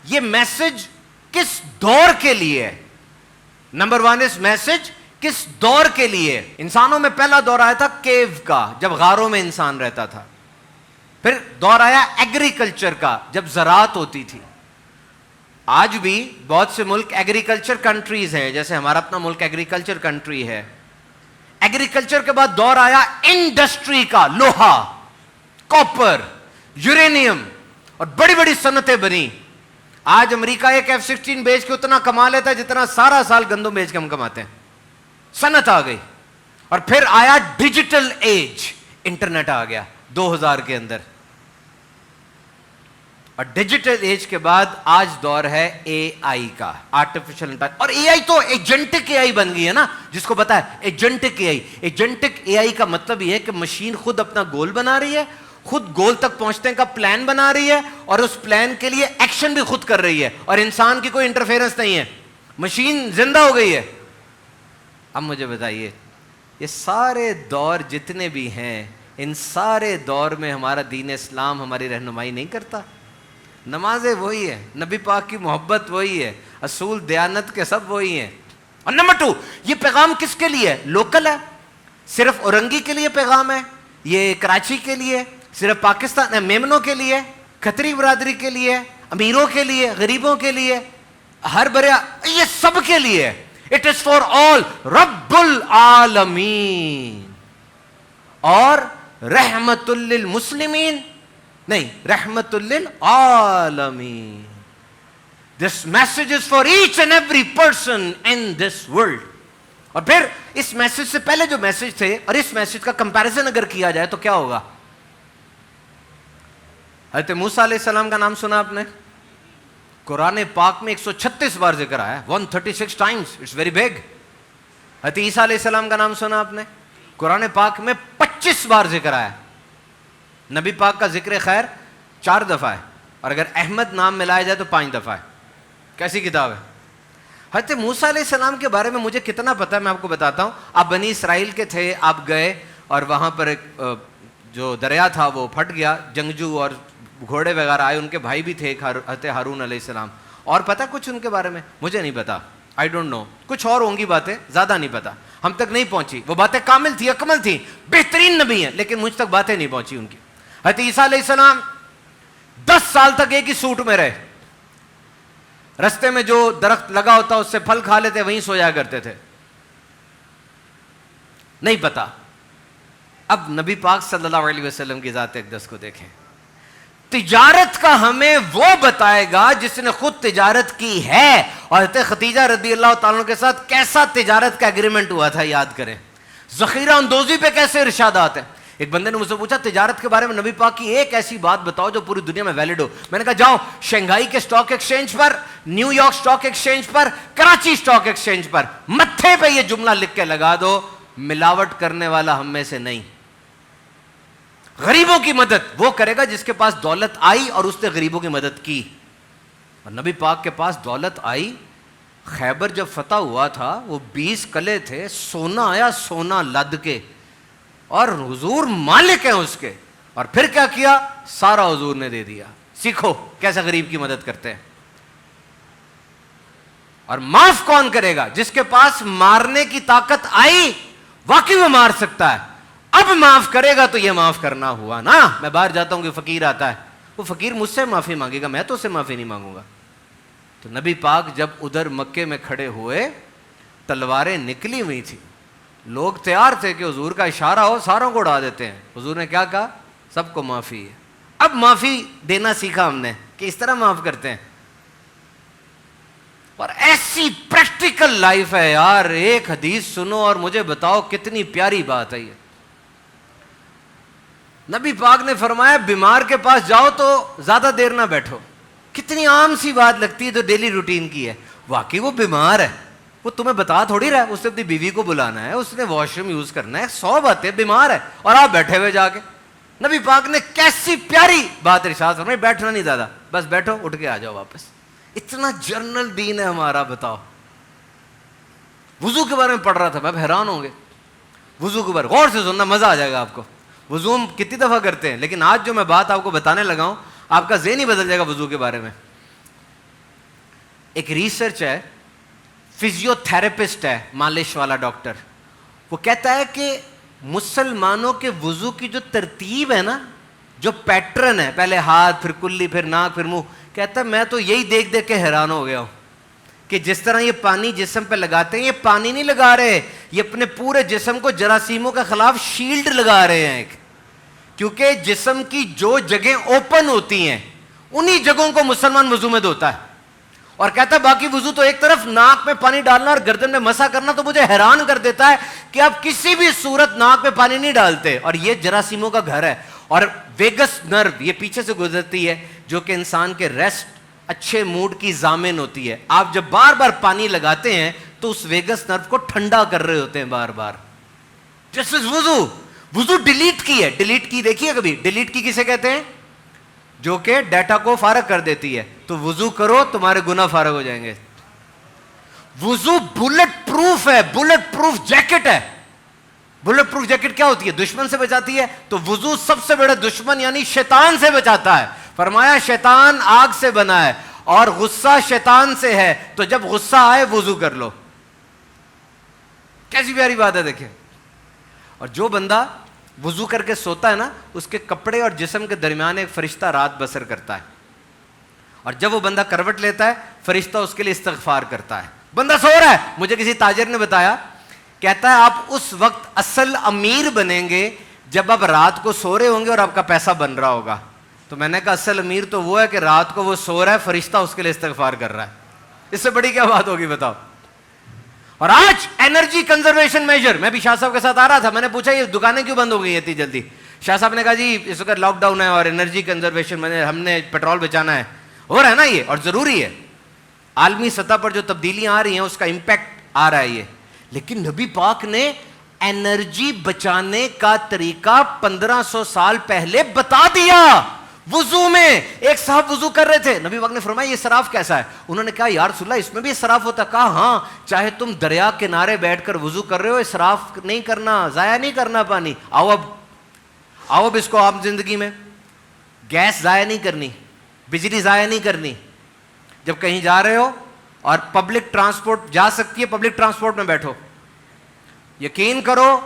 یہ میسج کس دور کے لیے ہے؟ نمبر 1 اس میسج کس دور کے لیے؟ انسانوں میں پہلا دور آیا تھا کیو کا, جب غاروں میں انسان رہتا تھا. پھر دور آیا ایگریکلچر کا, جب زراعت ہوتی تھی. آج بھی بہت سے ملک ایگریکلچر کنٹریز ہیں, جیسے ہمارا اپنا ملک ایگریکلچر کنٹری ہے. ایگریکلچر کے بعد دور آیا انڈسٹری کا, لوہا, کاپر, یورینیم, اور بڑی بڑی صنعتیں بنی. آج امریکہ ایک F-16 بیچ کے اتنا کما لیتا ہے جتنا سارا سال گندم بیچ کے ہم کماتے ہیں. صنعت آ گئی. اور پھر آیا ڈیجیٹل ایج, انٹرنیٹ آ گیا 2000 کے اندر. اور ڈیجیٹل ایج کے بعد آج دور ہے اے آئی کا, آرٹیفیشل انٹیلیجنس. اور اے آئی تو ایجنٹک اے آئی بن گئی ہے نا, جس کو پتا ہے ایجنٹک اے آئی. ایجنٹک اے آئی کا مطلب یہ ہے کہ مشین خود اپنا گول بنا رہی ہے, خود گول تک پہنچنے کا پلان بنا رہی ہے, اور اس پلان کے لیے ایکشن بھی خود کر رہی ہے, اور انسان کی کوئی انٹرفیئرنس نہیں ہے. مشین زندہ ہو گئی ہے. اب مجھے بتائیے, یہ سارے دور جتنے بھی ہیں, ان سارے دور میں ہمارا دین اسلام ہماری رہنمائی نہیں کرتا. نمازیں وہی ہیں, نبی پاک کی محبت وہی ہے, اصول دیانت کے سب وہی ہیں. اور نمبر 2, یہ پیغام کس کے لیے ہے؟ لوکل ہے, صرف اورنگی کے لیے پیغام ہے, یہ کراچی کے لیے, صرف پاکستان میمنوں کے لیے, کھتری برادری کے لیے, امیروں کے لیے, غریبوں کے لیے, ہر بریا, یہ سب کے لیے. اٹ از فار آل, رب العالمین. اور رحمت للمسلمین نہیں, رحمت للعالمین. This message is for each and every person in this world. اور پھر اس میسج سے پہلے جو میسج تھے اور اس میسج کا کمپیریزن اگر کیا جائے تو کیا ہوگا؟ حضرت موسیٰ علیہ السلام کا نام سنا آپ نے؟ قرآن پاک میں 136 بار ذکر آیا ہے, 136 times. It's very big. حضرت عیسیٰ علیہ السلام کا نام سنا آپ نے؟ قرآن پاک میں 25 بار ذکر آیا ہے. نبی پاک کا ذکر خیر 4 دفعہ ہے, اور اگر احمد نام ملایا جائے تو 5 دفعہ ہے. کیسی کتاب ہے؟ حضرت موسیٰ علیہ السلام کے بارے میں مجھے کتنا پتا ہے میں آپ کو بتاتا ہوں. آپ بنی اسرائیل کے تھے, آپ گئے اور وہاں پر ایک جو دریا تھا وہ پھٹ گیا, جنگجو اور گھوڑے وغیرہ آئے, ان کے بھائی بھی تھے حضرت ہارون علیہ السلام. اور پتہ کچھ ان کے بارے میں؟ مجھے نہیں پتا, آئی ڈونٹ نو. کچھ اور ہوں گی باتیں, زیادہ نہیں پتا, ہم تک نہیں پہنچی. وہ باتیں کامل تھی, اکمل تھی, بہترین نبی ہیں, لیکن مجھ تک باتیں نہیں پہنچی ان کی. حضرت عیسیٰ علیہ السلام 10 سال تک ایک ہی سوٹ میں رہے, رستے میں جو درخت لگا ہوتا اس سے پھل کھا لیتے, وہیں سو جایا کرتے تھے. نہیں پتا. اب نبی پاک صلی اللہ علیہ وسلم کی ذات اقدس کو دیکھیں. تجارت کا ہمیں وہ بتائے گا جس نے خود تجارت کی ہے, اور حضرت خدیجہ رضی اللہ تعالیٰ کے ساتھ کیسا تجارت کا ایگریمنٹ ہوا تھا یاد کریں. ذخیرہ اندوزی پہ کیسے ارشادات ہیں. ایک بندے نے مجھ سے پوچھا تجارت کے بارے میں نبی پاک کی ایک ایسی بات بتاؤ جو پوری دنیا میں ویلڈ ہو. میں نے کہا جاؤ شنگھائی کے اسٹاک ایکسچینج پر, نیو یارک اسٹاک ایکسچینج پر, کراچی اسٹاک ایکسچینج پر متھے پہ یہ جملہ لکھ کے لگا دو, ملاوٹ کرنے والا ہم میں سے نہیں. غریبوں کی مدد وہ کرے گا جس کے پاس دولت آئی اور اس نے غریبوں کی مدد کی. اور نبی پاک کے پاس دولت آئی. خیبر جب فتح ہوا تھا وہ 20 قلعے تھے, سونا آیا, سونا لد کے, اور حضور مالک ہیں اس کے. اور پھر کیا کیا؟ سارا حضور نے دے دیا. سیکھو کیسے غریب کی مدد کرتے ہیں. اور معاف کون کرے گا؟ جس کے پاس مارنے کی طاقت آئی, واقعی وہ مار سکتا ہے, اب معاف کرے گا تو یہ معاف کرنا ہوا نا. میں باہر جاتا ہوں کہ فقیر آتا ہے, وہ فقیر مجھ سے معافی مانگے گا, میں تو اسے معافی نہیں مانگوں گا. تو نبی پاک جب ادھر مکے میں کھڑے ہوئے, تلواریں نکلی ہوئی تھی, لوگ تیار تھے کہ حضور کا اشارہ ہو ساروں کو اڑا دیتے ہیں. حضور نے کیا کہا؟ سب کو معافی ہے. اب معافی دینا سیکھا ہم نے کہ اس طرح معاف کرتے ہیں. اور ایسی پریکٹیکل لائف ہے یار. ایک حدیث سنو اور مجھے بتاؤ کتنی پیاری بات ہے یہ. نبی پاک نے فرمایا بیمار کے پاس جاؤ تو زیادہ دیر نہ بیٹھو. کتنی عام سی بات لگتی ہے جو ڈیلی روٹین کی ہے. واقعی وہ بیمار ہے, وہ تمہیں بتا تھوڑی رہا ہے, اس نے اپنی بیوی کو بلانا ہے, اس نے واش روم یوز کرنا ہے, 100 باتیں, بیمار ہے اور آپ بیٹھے ہوئے جا کے. نبی پاک نے کیسی پیاری بات ارشاد فرمائی, بیٹھنا نہیں زیادہ, بس بیٹھو, اٹھ کے آ جاؤ واپس. اتنا جرنل دین ہے ہمارا. بتاؤ. وضو کے بارے میں پڑھ رہا تھا, میں حیران ہوں گے. وضو کے بارے غور سے سننا, مزہ آ جائے گا آپ کو. وضو ہم کتنی دفعہ کرتے ہیں, لیکن آج جو میں بات آپ کو بتانے لگا ہوں آپ کا ذہن ہی بدل جائے گا وضو کے بارے میں. ایک ریسرچ ہے, فزیو تھراپسٹ ہے, مالش والا ڈاکٹر, وہ کہتا ہے کہ مسلمانوں کے وضو کی جو ترتیب ہے نا, جو پیٹرن ہے, پہلے ہاتھ, پھر کلی, پھر ناک, پھر منہ, کہتا ہے میں تو یہی دیکھ دیکھ کے حیران ہو گیا ہوں کہ جس طرح یہ پانی جسم پہ لگاتے ہیں, یہ پانی نہیں لگا رہے, یہ اپنے پورے جسم کو جراثیموں کے خلاف شیلڈ لگا رہے ہیں. کیونکہ جسم کی جو جگہیں اوپن ہوتی ہیں انہی جگہوں کو مسلمان وضو میں دھوتا ہے. اور کہتا ہے باقی وضو تو ایک طرف, ناک میں پانی ڈالنا اور گردن میں مسح کرنا تو مجھے حیران کر دیتا ہے کہ آپ کسی بھی صورت ناک میں پانی نہیں ڈالتے. اور یہ جراثیموں کا گھر ہے. اور ویگس نرو, یہ پیچھے سے گزرتی ہے, جو کہ انسان کے ریسٹ اچھے موڈ کی ضامن ہوتی ہے. آپ جب بار بار پانی لگاتے ہیں تو اس ویگس نرو کو ٹھنڈا کر رہے ہوتے ہیں بار بار. جس وضو, وضو ڈیلیٹ کی ہے. ڈیلیٹ کی دیکھیے کبھی, ڈیلیٹ کی کسے کہتے ہیں؟ جو کہ ڈیٹا کو فارغ کر دیتی ہے. تو وضو کرو, تمہارے گناہ فارغ ہو جائیں گے. وضو بلٹ پروف ہے, بلٹ پروف جیکٹ ہے. بلٹ پروف جیکٹ کیا ہوتی ہے؟ دشمن سے بچاتی ہے. تو وضو سب سے بڑا دشمن یعنی شیطان سے بچاتا ہے. فرمایا شیطان آگ سے بنا ہے اور غصہ شیطان سے ہے, تو جب غصہ آئے وضو کر لو. کیسی پیاری بات ہے دیکھیں. اور جو بندہ وضو کر کے سوتا ہے نا, اس کے کپڑے اور جسم کے درمیان ایک فرشتہ رات بسر کرتا ہے, اور جب وہ بندہ کروٹ لیتا ہے فرشتہ اس کے لیے استغفار کرتا ہے. بندہ سو رہا ہے, مجھے کسی تاجر نے بتایا, کہتا ہے آپ اس وقت اصل امیر بنیں گے جب آپ رات کو سو رہے ہوں گے اور آپ کا پیسہ بن رہا ہوگا. تو میں نے کہا اصل امیر تو وہ ہے کہ رات کو وہ سو رہا ہے, فرشتہ اس کے لیے استغفار کر رہا ہے. اس سے بڑی کیا بات ہوگی بتاؤ. اور آج انرجی کنزرویشن میجر, میں بھی شاہ صاحب کے ساتھ آ رہا تھا, میں نے پوچھا یہ دکانیں کیوں بند ہو گئی اتنی جلدی؟ شاہ صاحب نے کہا جی اس وقت لاک ڈاؤن ہے اور انرجی کنزرویشن, ہم نے پیٹرول بچانا ہے. ہو رہا ہے نا یہ, اور ضروری ہے. عالمی سطح پر جو تبدیلیاں آ رہی ہیں اس کا امپیکٹ آ رہا ہے یہ. لیکن نبی پاک نے انرجی بچانے کا طریقہ 1500 سال پہلے بتا دیا. وضو میں ایک صاحب وضو کر رہے تھے, نبی پاک نے فرمایا یہ اسراف کیسا ہے؟ انہوں نے کہا یا رسول اللہ اس میں بھی اسراف ہوتا ہے. کہا ہاں, چاہے تم دریا کنارے بیٹھ کر وضو کر رہے ہو, اسراف نہیں کرنا, ضائع نہیں کرنا پانی. آؤ اب اس کو آپ زندگی میں گیس ضائع نہیں کرنی, بجلی ضائع نہیں کرنی. جب کہیں جا رہے ہو اور پبلک ٹرانسپورٹ جا سکتی ہے, پبلک ٹرانسپورٹ میں بیٹھو, یقین کرو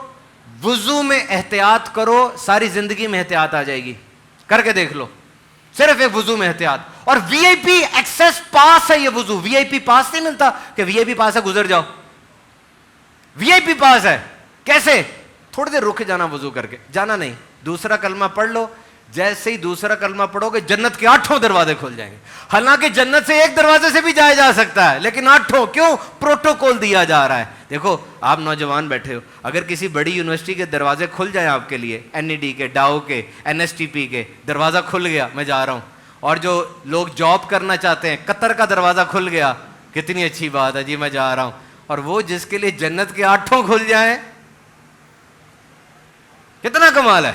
وضو میں احتیاط کرو, ساری زندگی میں احتیاط آ جائے گی. کر کے دیکھ لو, صرف ایک وضو میں احتیاط. اور وی آئی پی ایکسس پاس ہے یہ وضو. وی آئی پی پاس نہیں ملتا کہ وی آئی پی پاس ہے گزر جاؤ. وی آئی پی پاس ہے. کیسے؟ تھوڑی دیر رک جانا وضو کر کے, جانا نہیں. دوسرا کلمہ پڑھ لو, جیسے ہی دوسرا کلمہ پڑھو گے جنت کے 8 دروازے کھل جائیں گے. حالانکہ جنت سے ایک دروازے سے بھی جایا جا سکتا ہے, لیکن 8 کیوں؟ پروٹوکول دیا جا رہا ہے. دیکھو آپ نوجوان بیٹھے ہو, اگر کسی بڑی یونیورسٹی کے دروازے کھل جائیں آپ کے لیے, این ای ڈی کے, ڈاؤ کے, این ایس ٹی پی کے, دروازہ کھل گیا میں جا رہا ہوں. اور جو لوگ جاب کرنا چاہتے ہیں, قطر کا دروازہ کھل گیا, کتنی اچھی بات ہے جی میں جا رہا ہوں. اور وہ جس کے لیے جنت کے 8 کھل جائیں, کتنا کمال ہے.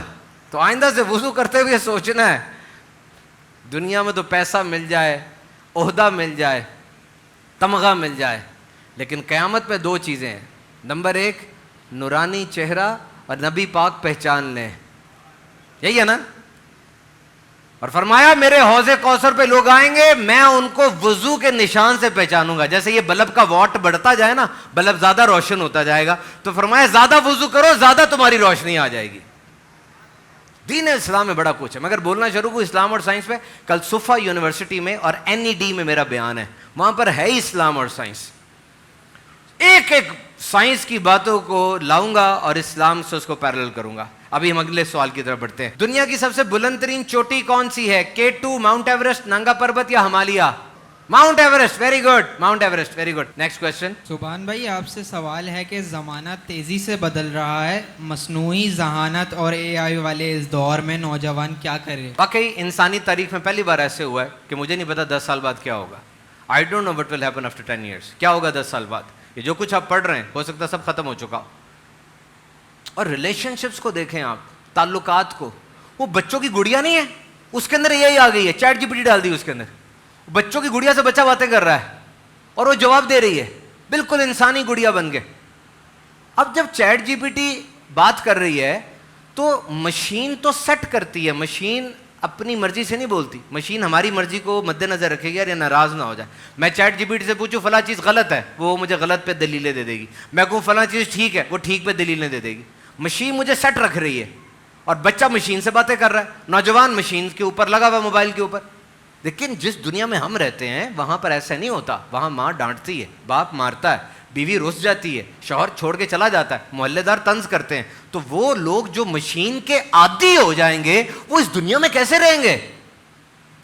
تو آئندہ سے وضو کرتے ہوئے سوچنا ہے, دنیا میں تو پیسہ مل جائے, عہدہ مل جائے, تمغہ مل جائے, لیکن قیامت میں 2 چیزیں ہیں. نمبر 1 نورانی چہرہ اور نبی پاک پہچان لیں, یہی ہے نا. اور فرمایا میرے حوض کوثر پہ لوگ آئیں گے, میں ان کو وضو کے نشان سے پہچانوں گا. جیسے یہ بلب کا واٹ بڑھتا جائے نا, بلب زیادہ روشن ہوتا جائے گا, تو فرمایا زیادہ وضو کرو, زیادہ تمہاری روشنی آ جائے گی. دین اسلام میں بڑا کچھ ہے. مگر بولنا شروع کو اسلام اور سائنس پہ, کل صفا یونیورسٹی میں اور این ای ڈی میں میرا بیان ہے, وہاں پر ہے اسلام اور سائنس. ایک ایک سائنس کی باتوں کو لاؤں گا اور اسلام سے اس کو پیرلل کروں گا. ابھی ہم اگلے سوال کی طرف بڑھتے ہیں. دنیا کی سب سے بلند ترین چوٹی کون سی ہے؟ K2, ماؤنٹ ایوریسٹ, ننگا پربت یا Himalaya? Mount Everest. Very good, Mount Everest, very good. Next question. Subhan بھائی آپ سے سوال ہے کہ زمانہ تیزی سے بدل رہا ہے, مصنوعی ذہانت اور اے آئی والے اس دور میں نوجوان کیا کرے؟ واقعی انسانی تاریخ میں پہلی بار ایسے ہوا ہے کہ مجھے نہیں پتا 10 سال بعد کیا ہوگا. I don't know what will happen after 10 years. کیا ہوگا 10 سال بعد؟ یہ جو کچھ آپ پڑھ رہے ہیں ہو سکتا ہے سب ختم ہو چکا. اور ریلیشن شپس کو دیکھیں آپ, تعلقات کو. وہ بچوں کی گڑیا نہیں ہے, اس کے اندر یہی آ گئی ہے, چیٹ جی پی ٹی ڈال دی اس کے اندر. بچوں کی گڑیا سے بچہ باتیں کر رہا ہے اور وہ جواب دے رہی ہے, بالکل انسانی گڑیا بن گئے. اب جب چیٹ جی پی ٹی بات کر رہی ہے تو مشین تو سیٹ کرتی ہے, مشین اپنی مرضی سے نہیں بولتی. مشین ہماری مرضی کو مد نظر رکھے گی یا ناراض نہ ہو جائے. میں چیٹ جی پی ٹی سے پوچھوں فلاں چیز غلط ہے, وہ مجھے غلط پہ دلیلیں دے دے گی. میں کہوں فلاں چیز ٹھیک ہے, وہ ٹھیک پہ دلیلیں دے دے گی. مشین مجھے سیٹ رکھ رہی ہے, اور بچہ مشین سے باتیں کر رہا ہے, نوجوان مشین کے اوپر لگا ہوا موبائل کے اوپر. لیکن جس دنیا میں ہم رہتے ہیں وہاں پر ایسا نہیں ہوتا. وہاں ماں ڈانٹتی ہے, باپ مارتا ہے, بیوی رس جاتی ہے, شوہر چھوڑ کے چلا جاتا ہے, محلے دار طنز کرتے ہیں. تو وہ لوگ جو مشین کے عادی ہو جائیں گے وہ اس دنیا میں کیسے رہیں گے؟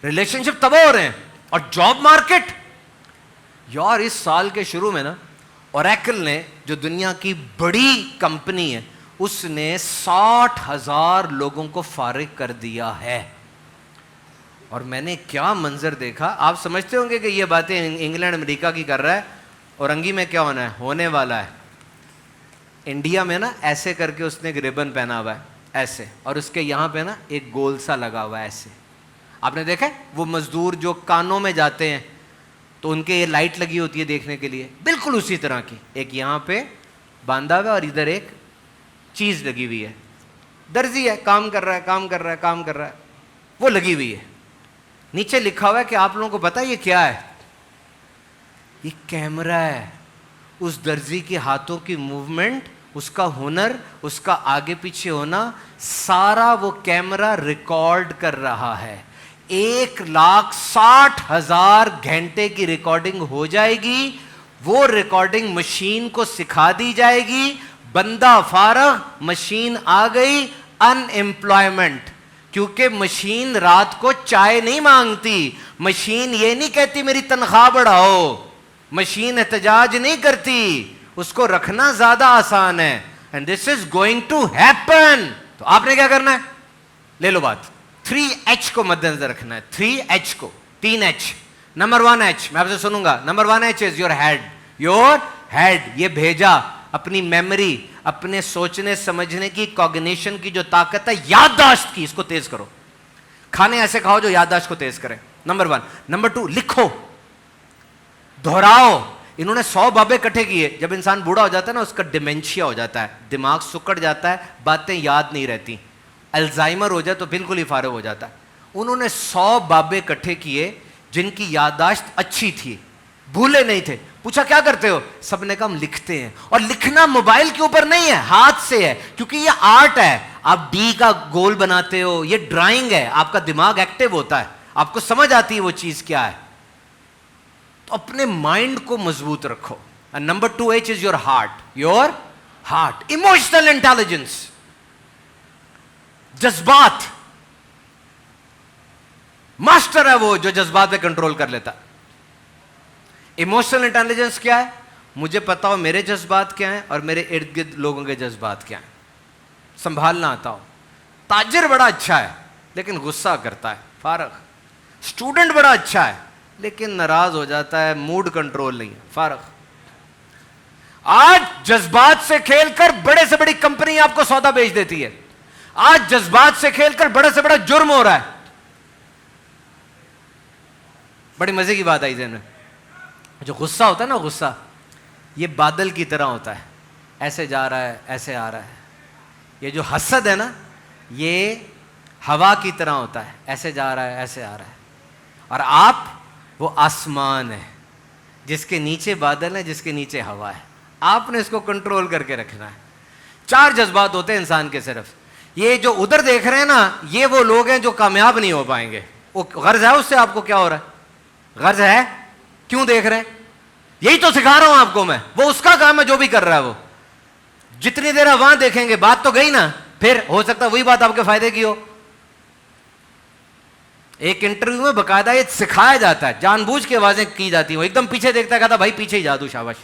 ریلیشن شپ تباہ ہو رہے ہیں. اور جاب مارکیٹ, یار اس سال کے شروع میں نا اوریکل نے, جو دنیا کی بڑی کمپنی ہے, اس نے 60,000 لوگوں کو فارغ کر دیا ہے. اور میں نے کیا منظر دیکھا. آپ سمجھتے ہوں گے کہ یہ باتیں انگلینڈ امریکہ کی کر رہا ہے, اورنگی میں کیا ہونا ہے, ہونے والا ہے. انڈیا میں نا ایسے کر کے اس نے ایک ربن پہنا ہوا ہے ایسے, اور اس کے یہاں پہ نا ایک گول سا لگا ہوا ہے ایسے. آپ نے دیکھا وہ مزدور جو کانوں میں جاتے ہیں تو ان کے یہ لائٹ لگی ہوتی ہے دیکھنے کے لیے, بالکل اسی طرح کی ایک یہاں پہ باندھا ہوا ہے اور ادھر ایک چیز لگی ہوئی ہے. درزی ہے, کام کر رہا ہے, کام کر رہا ہے, کام کر رہا ہے, وہ لگی ہوئی ہے. نیچے لکھا ہوا ہے کہ آپ لوگوں کو پتا ہے یہ کیا ہے؟ یہ کیمرہ ہے. اس درزی کے ہاتھوں کی موومنٹ, اس کا ہنر, اس کا آگے پیچھے ہونا, سارا وہ کیمرہ ریکارڈ کر رہا ہے. 1,60,000 گھنٹے کی ریکارڈنگ ہو جائے گی. وہ ریکارڈنگ مشین کو سکھا دی جائے گی. بندہ فارغ, مشین آ گئی ان امپلائمنٹ. کیونکہ مشین رات کو چائے نہیں مانگتی, مشین یہ نہیں کہتی میری تنخواہ بڑھاؤ, مشین احتجاج نہیں کرتی, اس کو رکھنا زیادہ آسان ہے. And this is going to happen. تو آپ نے کیا کرنا ہے, لے لو بات, 3H کو مد نظر رکھنا ہے. 3H کو, 3H. نمبر 1H میں آپ سے سنوں گا. Number 1H is your head. Your head, یہ بھیجا اپنی میموری, اپنے سوچنے سمجھنے کی, کوگنیشن کی جو طاقت ہے, یادداشت کی, اس کو تیز کرو. کھانے ایسے کھاؤ جو یادداشت کو تیز کرے. نمبر 1. نمبر 2, لکھو, دہراؤ. انہوں نے 100 بابے اکٹھے کیے. جب انسان بوڑھا ہو جاتا ہے نا, اس کا ڈیمینشیا ہو جاتا ہے, دماغ سکڑ جاتا ہے, باتیں یاد نہیں رہتی. الزائمر ہو جائے تو بالکل ہی فارغ ہو جاتا ہے. انہوں نے 100 بابے اکٹھے کیے جن کی یادداشت اچھی تھی, بھولے نہیں تھے. پوچھا کیا کرتے ہو؟ سب نے کہا ہم لکھتے ہیں. اور لکھنا موبائل کے اوپر نہیں ہے, ہاتھ سے ہے, کیونکہ یہ آرٹ ہے. آپ ڈی کا گول بناتے ہو, یہ ڈرائنگ ہے, آپ کا دماغ ایکٹیو ہوتا ہے, آپ کو سمجھ آتی ہے وہ چیز کیا ہے. تو اپنے مائنڈ کو مضبوط رکھو. Number 2H is your heart. Your heart, emotional intelligence, جذبات. ماسٹر ہے وہ جو جذبات پہ کنٹرول کر لیتا. ایموشنل انٹیلیجنس کیا ہے؟ مجھے پتا ہو میرے جذبات کیا ہیں اور میرے ارد گرد لوگوں کے جذبات کیا ہیں, سنبھالنا آتا ہو. تاجر بڑا اچھا ہے لیکن غصہ کرتا ہے, فارغ. اسٹوڈنٹ بڑا اچھا ہے لیکن ناراض ہو جاتا ہے, موڈ کنٹرول نہیں ہے, فارغ. آج جذبات سے کھیل کر بڑے سے بڑی کمپنی آپ کو سودا بیچ دیتی ہے. آج جذبات سے کھیل کر بڑے سے بڑا جرم ہو رہا ہے. بڑی مزے کی بات آئی ذہن میں. جو غصہ ہوتا ہے نا, غصہ یہ بادل کی طرح ہوتا ہے, ایسے جا رہا ہے, ایسے آ رہا ہے. یہ جو حسد ہے نا, یہ ہوا کی طرح ہوتا ہے, ایسے جا رہا ہے, ایسے آ رہا ہے. اور آپ وہ آسمان ہے جس کے نیچے بادل ہے, جس کے نیچے ہوا ہے. آپ نے اس کو کنٹرول کر کے رکھنا ہے. 4 جذبات ہوتے ہیں انسان کے صرف. یہ جو ادھر دیکھ رہے ہیں نا, یہ وہ لوگ ہیں جو کامیاب نہیں ہو پائیں گے. وہ غرض ہے اس سے آپ کو کیا ہو رہا ہے, غرض ہے, کیوں دیکھ رہے ہیں؟ یہی تو سکھا رہا ہوں آپ کو میں. وہ اس کا کام ہے جو بھی کر رہا ہے. وہ جتنی دیر آپ وہاں دیکھیں گے, بات تو گئی نا, پھر ہو سکتا ہے وہی بات آپ کے فائدے کی ہو. ایک انٹرویو میں باقاعدہ یہ سکھایا جاتا ہے, جان بوجھ کے آوازیں کی جاتی ہیں. وہ ایک دم پیچھے دیکھتا ہے, کہتا بھائی پیچھے ہی جا دو, شاباش.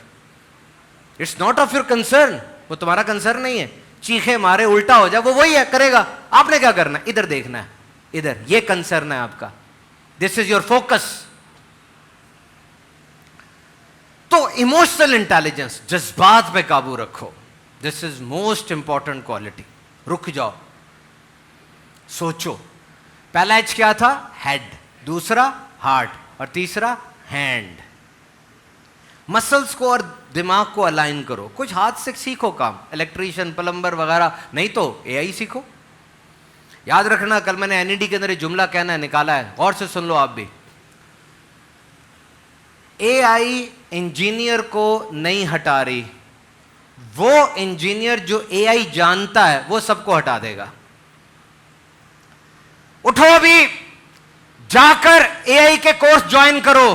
It's not of your concern, وہ تمہارا کنسرن نہیں ہے. چیخے مارے, الٹا ہو جائے, وہ وہی ہے, کرے گا. آپ نے کیا کرنا ہے؟ ادھر دیکھنا ہے, ادھر. یہ کنسرن ہے آپ کا. دس از یور فوکس. تو ایموشنل انٹیلیجنس, جذبات پہ قابو رکھو. دس از موسٹ امپورٹنٹ کوالٹی. رک جاؤ, سوچو. پہلا ایچ کیا تھا؟ ہیڈ. دوسرا ہارٹ, اور تیسرا ہینڈ. مسلس کو اور دماغ کو الائن کرو. کچھ ہاتھ سے سیکھو کام, الیکٹریشین, پلمبر وغیرہ, نہیں تو اے آئی سیکھو. یاد رکھنا, کل میں نے NED کے اندر ایک جملہ کہنا ہے, نکالا ہے, غور سے سن لو آپ بھی. اے آئی انجینئر کو نہیں ہٹا رہی, وہ انجینئر جو اے آئی جانتا ہے وہ سب کو ہٹا دے گا. اٹھو ابھی, جا کر اے آئی کے کورس جوائن کرو.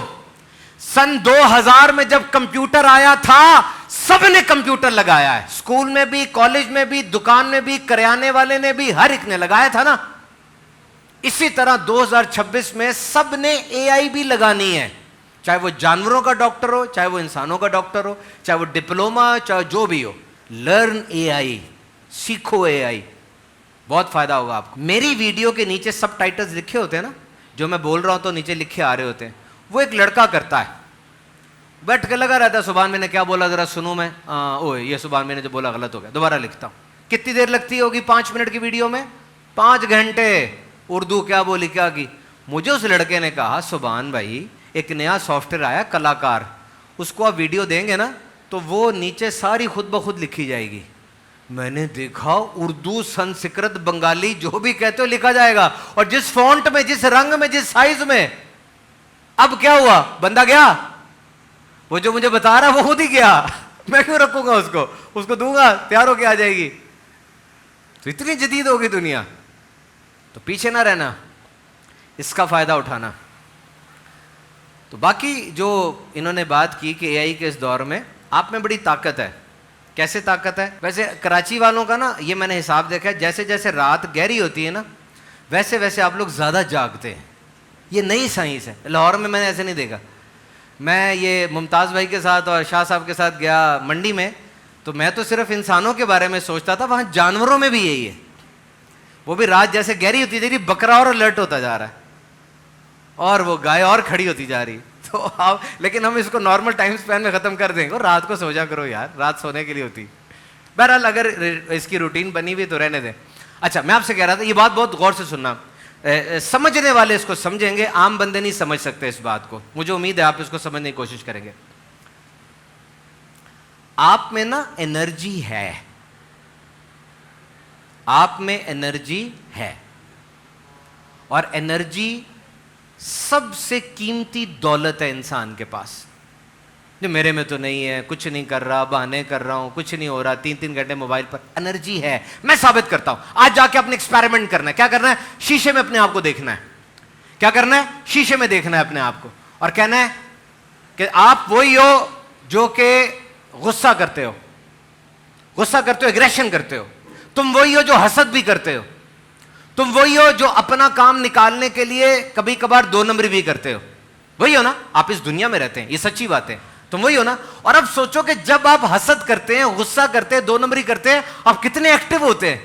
سن 2000 میں جب کمپیوٹر آیا تھا, سب نے کمپیوٹر لگایا ہے. اسکول میں بھی, کالج میں بھی, دکان میں بھی, کریانے والے نے بھی, ہر ایک نے لگایا تھا نا. اسی طرح 2026 میں سب نے اے آئی بھی لگانی ہے. چاہے وہ جانوروں کا ڈاکٹر ہو, چاہے وہ انسانوں کا ڈاکٹر ہو, چاہے وہ ڈپلوما, چاہے جو بھی ہو. لرن اے آئی, سیکھو اے آئی, بہت فائدہ ہوگا آپ کو. میری ویڈیو کے نیچے سب ٹائٹلز لکھے ہوتے ہیں نا, جو میں بول رہا ہوں تو نیچے لکھے آ رہے ہوتے ہیں. وہ ایک لڑکا کرتا ہے, بیٹھ کے لگا رہتا ہے سبحان میں نے کیا بولا ذرا سنوں میں, اوہ یہ سبحان میں نے جو بولا غلط ہو گیا, دوبارہ لکھتا ہوں. کتنی دیر لگتی ہوگی 5 منٹ کی ویڈیو میں؟ 5 گھنٹے. اردو کیا بولی کیا کی. مجھے اس لڑکے نے کہا سبحان بھائی ایک نیا سافٹ ویئر آیا کلاکار, اس کو آپ ویڈیو دیں گے نا تو وہ نیچے ساری خود بخود لکھی جائے گی. میں نے دیکھا اردو سنسکرت بنگالی جو بھی کہتے ہو لکھا جائے گا, اور جس فونٹ میں جس رنگ میں جس سائز میں. اب کیا ہوا, بندہ گیا, وہ جو مجھے بتا رہا وہ خود ہی گیا, میں کیوں رکھوں گا اس کو دوں گا, تیار ہو کے آ جائے گی. تو اتنی جدید ہوگی دنیا, تو پیچھے نہ رہنا, اس کا فائدہ اٹھانا. تو باقی جو انہوں نے بات کی کہ اے آئی کے اس دور میں آپ میں بڑی طاقت ہے. کیسے طاقت ہے؟ ویسے کراچی والوں کا نا یہ میں نے حساب دیکھا ہے, جیسے جیسے رات گہری ہوتی ہے نا ویسے ویسے آپ لوگ زیادہ جاگتے ہیں. یہ نئی سائنس ہے, لاہور میں نے ایسے نہیں دیکھا. میں یہ ممتاز بھائی کے ساتھ اور شاہ صاحب کے ساتھ گیا منڈی میں, تو میں تو صرف انسانوں کے بارے میں سوچتا تھا, وہاں جانوروں میں بھی یہی ہے. وہ بھی رات جیسے گہری ہوتی جا رہی, بکرا اور الرٹ ہوتا جا رہا ہے, اور وہ گائے اور کھڑی ہوتی جا رہی. تو آپ لیکن ہم اس کو نارمل ٹائم سپین میں ختم کر دیں گے, رات کو سو جا کرو یار, رات سونے کے لیے ہوتی. بہرحال اگر اس کی روٹین بنی ہوئی تو رہنے دیں. اچھا میں آپ سے کہہ رہا تھا یہ بات بہت غور سے سننا, سمجھنے والے اس کو سمجھیں گے, عام بندے نہیں سمجھ سکتے اس بات کو. مجھے امید ہے آپ اس کو سمجھنے کی کوشش کریں گے. آپ میں نا انرجی ہے, آپ میں انرجی ہے, اور انرجی سب سے قیمتی دولت ہے انسان کے پاس. جو میرے میں تو نہیں ہے, کچھ نہیں کر رہا, بہانے کر رہا ہوں, کچھ نہیں ہو رہا, 3 گھنٹے موبائل پر. انرجی ہے, میں ثابت کرتا ہوں. آج جا کے اپنے ایکسپیریمنٹ کرنا ہے. کیا کرنا ہے؟ شیشے میں اپنے آپ کو دیکھنا ہے. کیا کرنا ہے؟ شیشے میں دیکھنا ہے اپنے آپ کو, اور کہنا ہے کہ آپ وہی ہو جو کہ غصہ کرتے ہو, ایگریشن کرتے ہو. تم وہی ہو جو حسد بھی کرتے ہو. تم وہی ہو جو اپنا کام نکالنے کے لیے کبھی کبھار 2 نمبری بھی کرتے ہو. وہی ہو نا, آپ اس دنیا میں رہتے ہیں, یہ سچی بات ہے. تم وہی ہو نا. اور اب سوچو کہ جب آپ حسد کرتے ہیں, غصہ کرتے ہیں, 2 نمبری کرتے ہیں, آپ کتنے ایکٹیو ہوتے ہیں,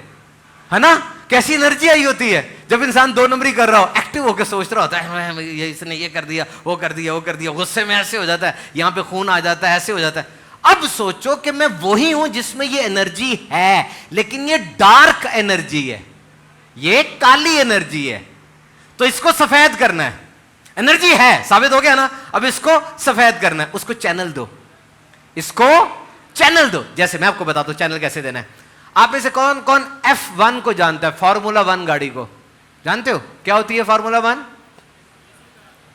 ہے نا. کیسی انرجی آئی ہوتی ہے جب انسان 2 نمبری کر رہا ہو, ایکٹیو ہو کے سوچ رہا ہوتا ہے اس نے یہ کر دیا, وہ کر دیا, وہ کر دیا, غصے میں ایسے ہو جاتا ہے, یہاں پہ خون آ جاتا ہے, ایسے ہو جاتا ہے. اب سوچو کہ میں وہی ہوں جس میں یہ انرجی ہے, لیکن یہ ڈارک انرجی ہے, یہ کالی انرجی ہے. تو اس کو سفید کرنا ہے. انرجی ہے, ثابت ہو گیا نا, اب اس کو سفید کرنا ہے, اس کو چینل دو, اس کو چینل دو. جیسے میں آپ کو بتاتا ہوں چینل کیسے دینا ہے. آپ میں سے کون کون F1 کو جانتا ہے, فارمولا 1 گاڑی کو جانتے ہو؟ کیا ہوتی ہے فارمولا 1؟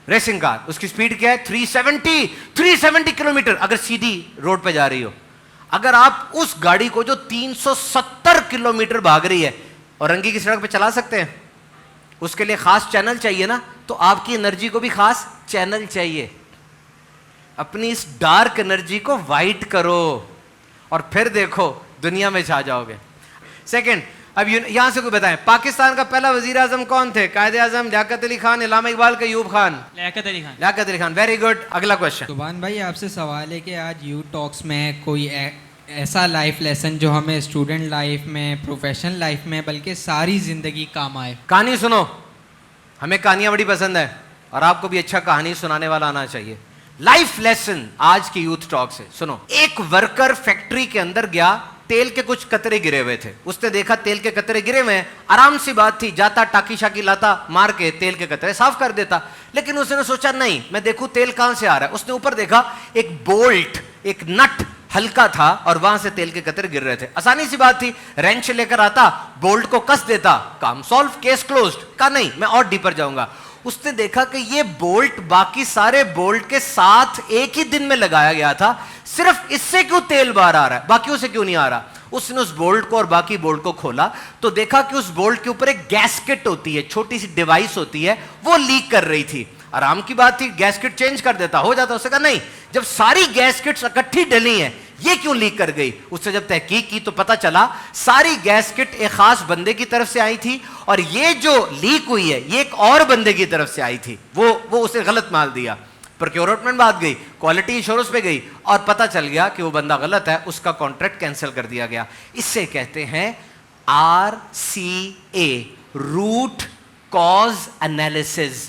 ریسنگ کار. اس کی سپیڈ کیا ہے؟ 370 کلومیٹر اگر سیدھی روڈ پہ جا رہی ہو. اگر آپ اس گاڑی کو جو 370 کلومیٹر بھاگ رہی ہے اور رنگی کی سڑک پہ چلا سکتے ہیں, اس کے لیے خاص چینل چاہیے نا. تو آپ کی انرجی کو بھی خاص چینل چاہیے. اپنی اس ڈارک انرجی کو وائٹ کرو اور پھر دیکھو دنیا میں چھا جاؤ گے. سیکنڈ, اب یہاں سے کوئی بتائیں پاکستان کا پہلا وزیر اعظم کون تھے؟ قائد اعظم لیاقت علی خان, علامہ اقبال کا ایوب خان؟ لیاقت علی خان. Very good. اگلا کوشچن. سبحان بھائی آپ سے سوال ہے کہ آج یو ٹاکس میں کوئی ایسا لائف لیسن جو ہمیں اسٹوڈنٹ لائف میں, پروفیشنل لائف میں, بلکہ ساری زندگی کام آئے. کہانی سنو, ہمیں کہانیاں بڑی پسند ہے, اور آپ کو بھی اچھا کہانی سنانے والا آنا چاہیے. لائف لیسن آج کی یوتھ ٹاک سے سنو. ایک ورکر فیکٹری کے اندر گیا, تیل کے کچھ قطرے گرے ہوئے تھے. اس نے دیکھا تیل کے قطرے گرے ہوئے ہیں, آرام سی بات تھی, جاتا ٹاکی شاکی لاتا, مار کے تیل کے قطرے صاف کر دیتا. لیکن اس نے سوچا نہیں, میں دیکھوں تیل کہاں سے آ رہا ہے. اس نے اوپر دیکھا, ایک بولٹ, ایک نٹ ہلکا تھا, اور وہاں سے تیل کے قطرے گر رہے تھے. آسانی سی بات تھی, رینچ لے کر آتا, بولٹ کو کس دیتا, کام سالو, کیس کلوزڈ. کہا نہیں, میں اور ڈیپر جاؤں گا. اس نے دیکھا کہ یہ بولٹ باقی سارے بولٹ کے ساتھ ایک ہی دن میں لگایا گیا تھا, صرف اس سے کیوں تیل باہر آ رہا ہے, باقیوں سے کیوں نہیں آ رہا. اس نے اس بولٹ کو اور باقی بولٹ کو کھولا تو دیکھا کہ اس بولٹ کے اوپر ایک گیسکٹ ہوتی ہے, چھوٹی سی ڈیوائس ہوتی ہے, وہ لیک کر رہی تھی. آرام کی بات تھی, گیسکٹ چینج کر دیتا, ہو جاتا. اس نے کہا نہیں, جب ساری گیسکٹس اکٹھی ڈلی ہیں یہ کیوں لیک کر گئی. اس سے جب تحقیق کی تو پتا چلا ساری گیسکٹ ایک خاص بندے کی طرف سے آئی تھی, اور یہ جو لیک ہوئی ہے یہ ایک اور بندے کی طرف سے آئی تھی. وہ اسے غلط مال دیا. پروکیورمنٹ بات گئی, کوالٹی انشورنس پہ گئی, اور پتا چل گیا کہ وہ بندہ غلط ہے, اس کا کانٹریکٹ کینسل کر دیا گیا. اس سے کہتے ہیں RCA, روٹ کاز انالیسز.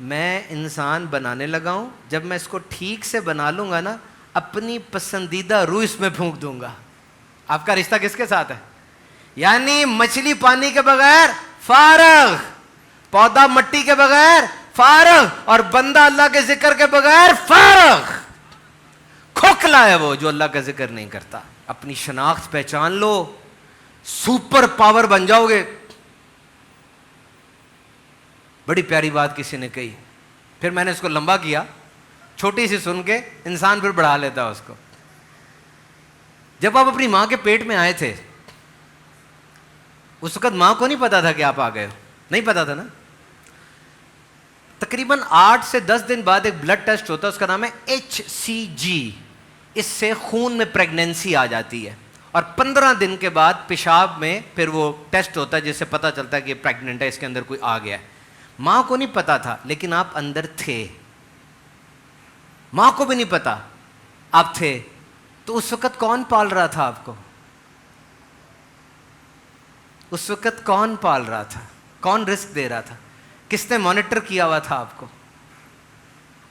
میں انسان بنانے لگا ہوں, جب میں اس کو ٹھیک سے بنا لوں گا نا, اپنی پسندیدہ روح اس میں پھونک دوں گا. آپ کا رشتہ کس کے ساتھ ہے؟ یعنی مچھلی پانی کے بغیر فارغ, پودا مٹی کے بغیر فارغ, اور بندہ اللہ کے ذکر کے بغیر فارغ. کھوکھلا ہے وہ جو اللہ کا ذکر نہیں کرتا. اپنی شناخت پہچان لو, سپر پاور بن جاؤ گے. بڑی پیاری بات کسی نے کہی, پھر میں نے اس کو لمبا کیا, چھوٹی سی سن کے انسان پھر بڑھا لیتا ہے اس کو. جب آپ اپنی ماں کے پیٹ میں آئے تھے, اس وقت ماں کو نہیں پتا تھا کہ آپ آ گئے ہو, نہیں پتا تھا نا. تقریباً 8 سے 10 دن بعد ایک بلڈ ٹیسٹ ہوتا ہے, اس کا نام ہے HCG. اس سے خون میں پریگنینسی آ جاتی ہے, اور 15 دن کے بعد پیشاب میں پھر وہ ٹیسٹ ہوتا ہے جس سے پتہ چلتا ہے کہ پریگننٹ ہے, اس کے اندر کوئی آ گیا ہے. ماں کو نہیں پتا تھا, لیکن آپ اندر تھے. ماں کو بھی نہیں پتا آپ تھے. تو اس وقت کون پال رہا تھا آپ کو؟ اس وقت کون پال رہا تھا؟ کون رزق دے رہا تھا؟ کس نے مانیٹر کیا ہوا تھا آپ کو؟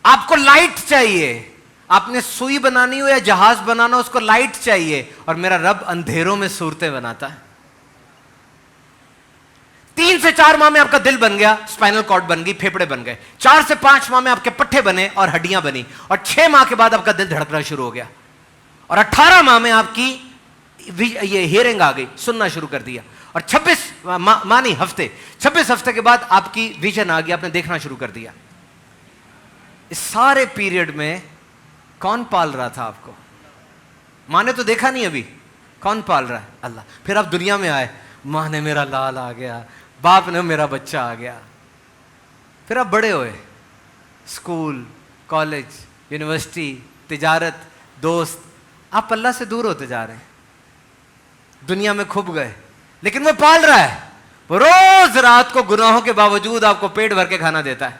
آپ کو لائٹ چاہیے. آپ نے سوئی بنانی ہو یا جہاز بنانا, اس کو لائٹ چاہیے, اور میرا رب اندھیروں میں صورتیں بناتا ہے. 3 سے 4 ماہ میں آپ کا دل بن گیا, اسپائنل کارڈ بن گئی, پھیپڑے بن گئے. 4 سے 5 ماہ میں آپ کے پٹھے بنے اور ہڈیاں بنی, اور 6 ماہ کے بعد آپ کا دل دھڑکنا شروع ہو گیا, اور 18 ماہ میں آپ کی یہ ہیئرنگ آ گئی, سننا شروع کر دیا, اور 26 ماہ نہیں ہفتے, 26 ہفتے کے بعد آپ کی ویژن آ گئی, آپ نے دیکھنا شروع کر دیا. اس سارے پیریڈ میں کون پال رہا تھا آپ کو؟ ماں نے تو دیکھا نہیں ابھی, کون پال رہا ہے؟ اللہ. پھر آپ دنیا میں آئے, ماں نے میرا لال آ گیا, باپ نے میرا بچہ آ گیا. پھر آپ بڑے ہوئے, اسکول, کالج, یونیورسٹی, تجارت, دوست, آپ اللہ سے دور ہوتے جا رہے ہیں, دنیا میں کھپ گئے. لیکن وہ پال رہا ہے, وہ روز رات کو گناہوں کے باوجود آپ کو پیٹ بھر کے کھانا دیتا ہے,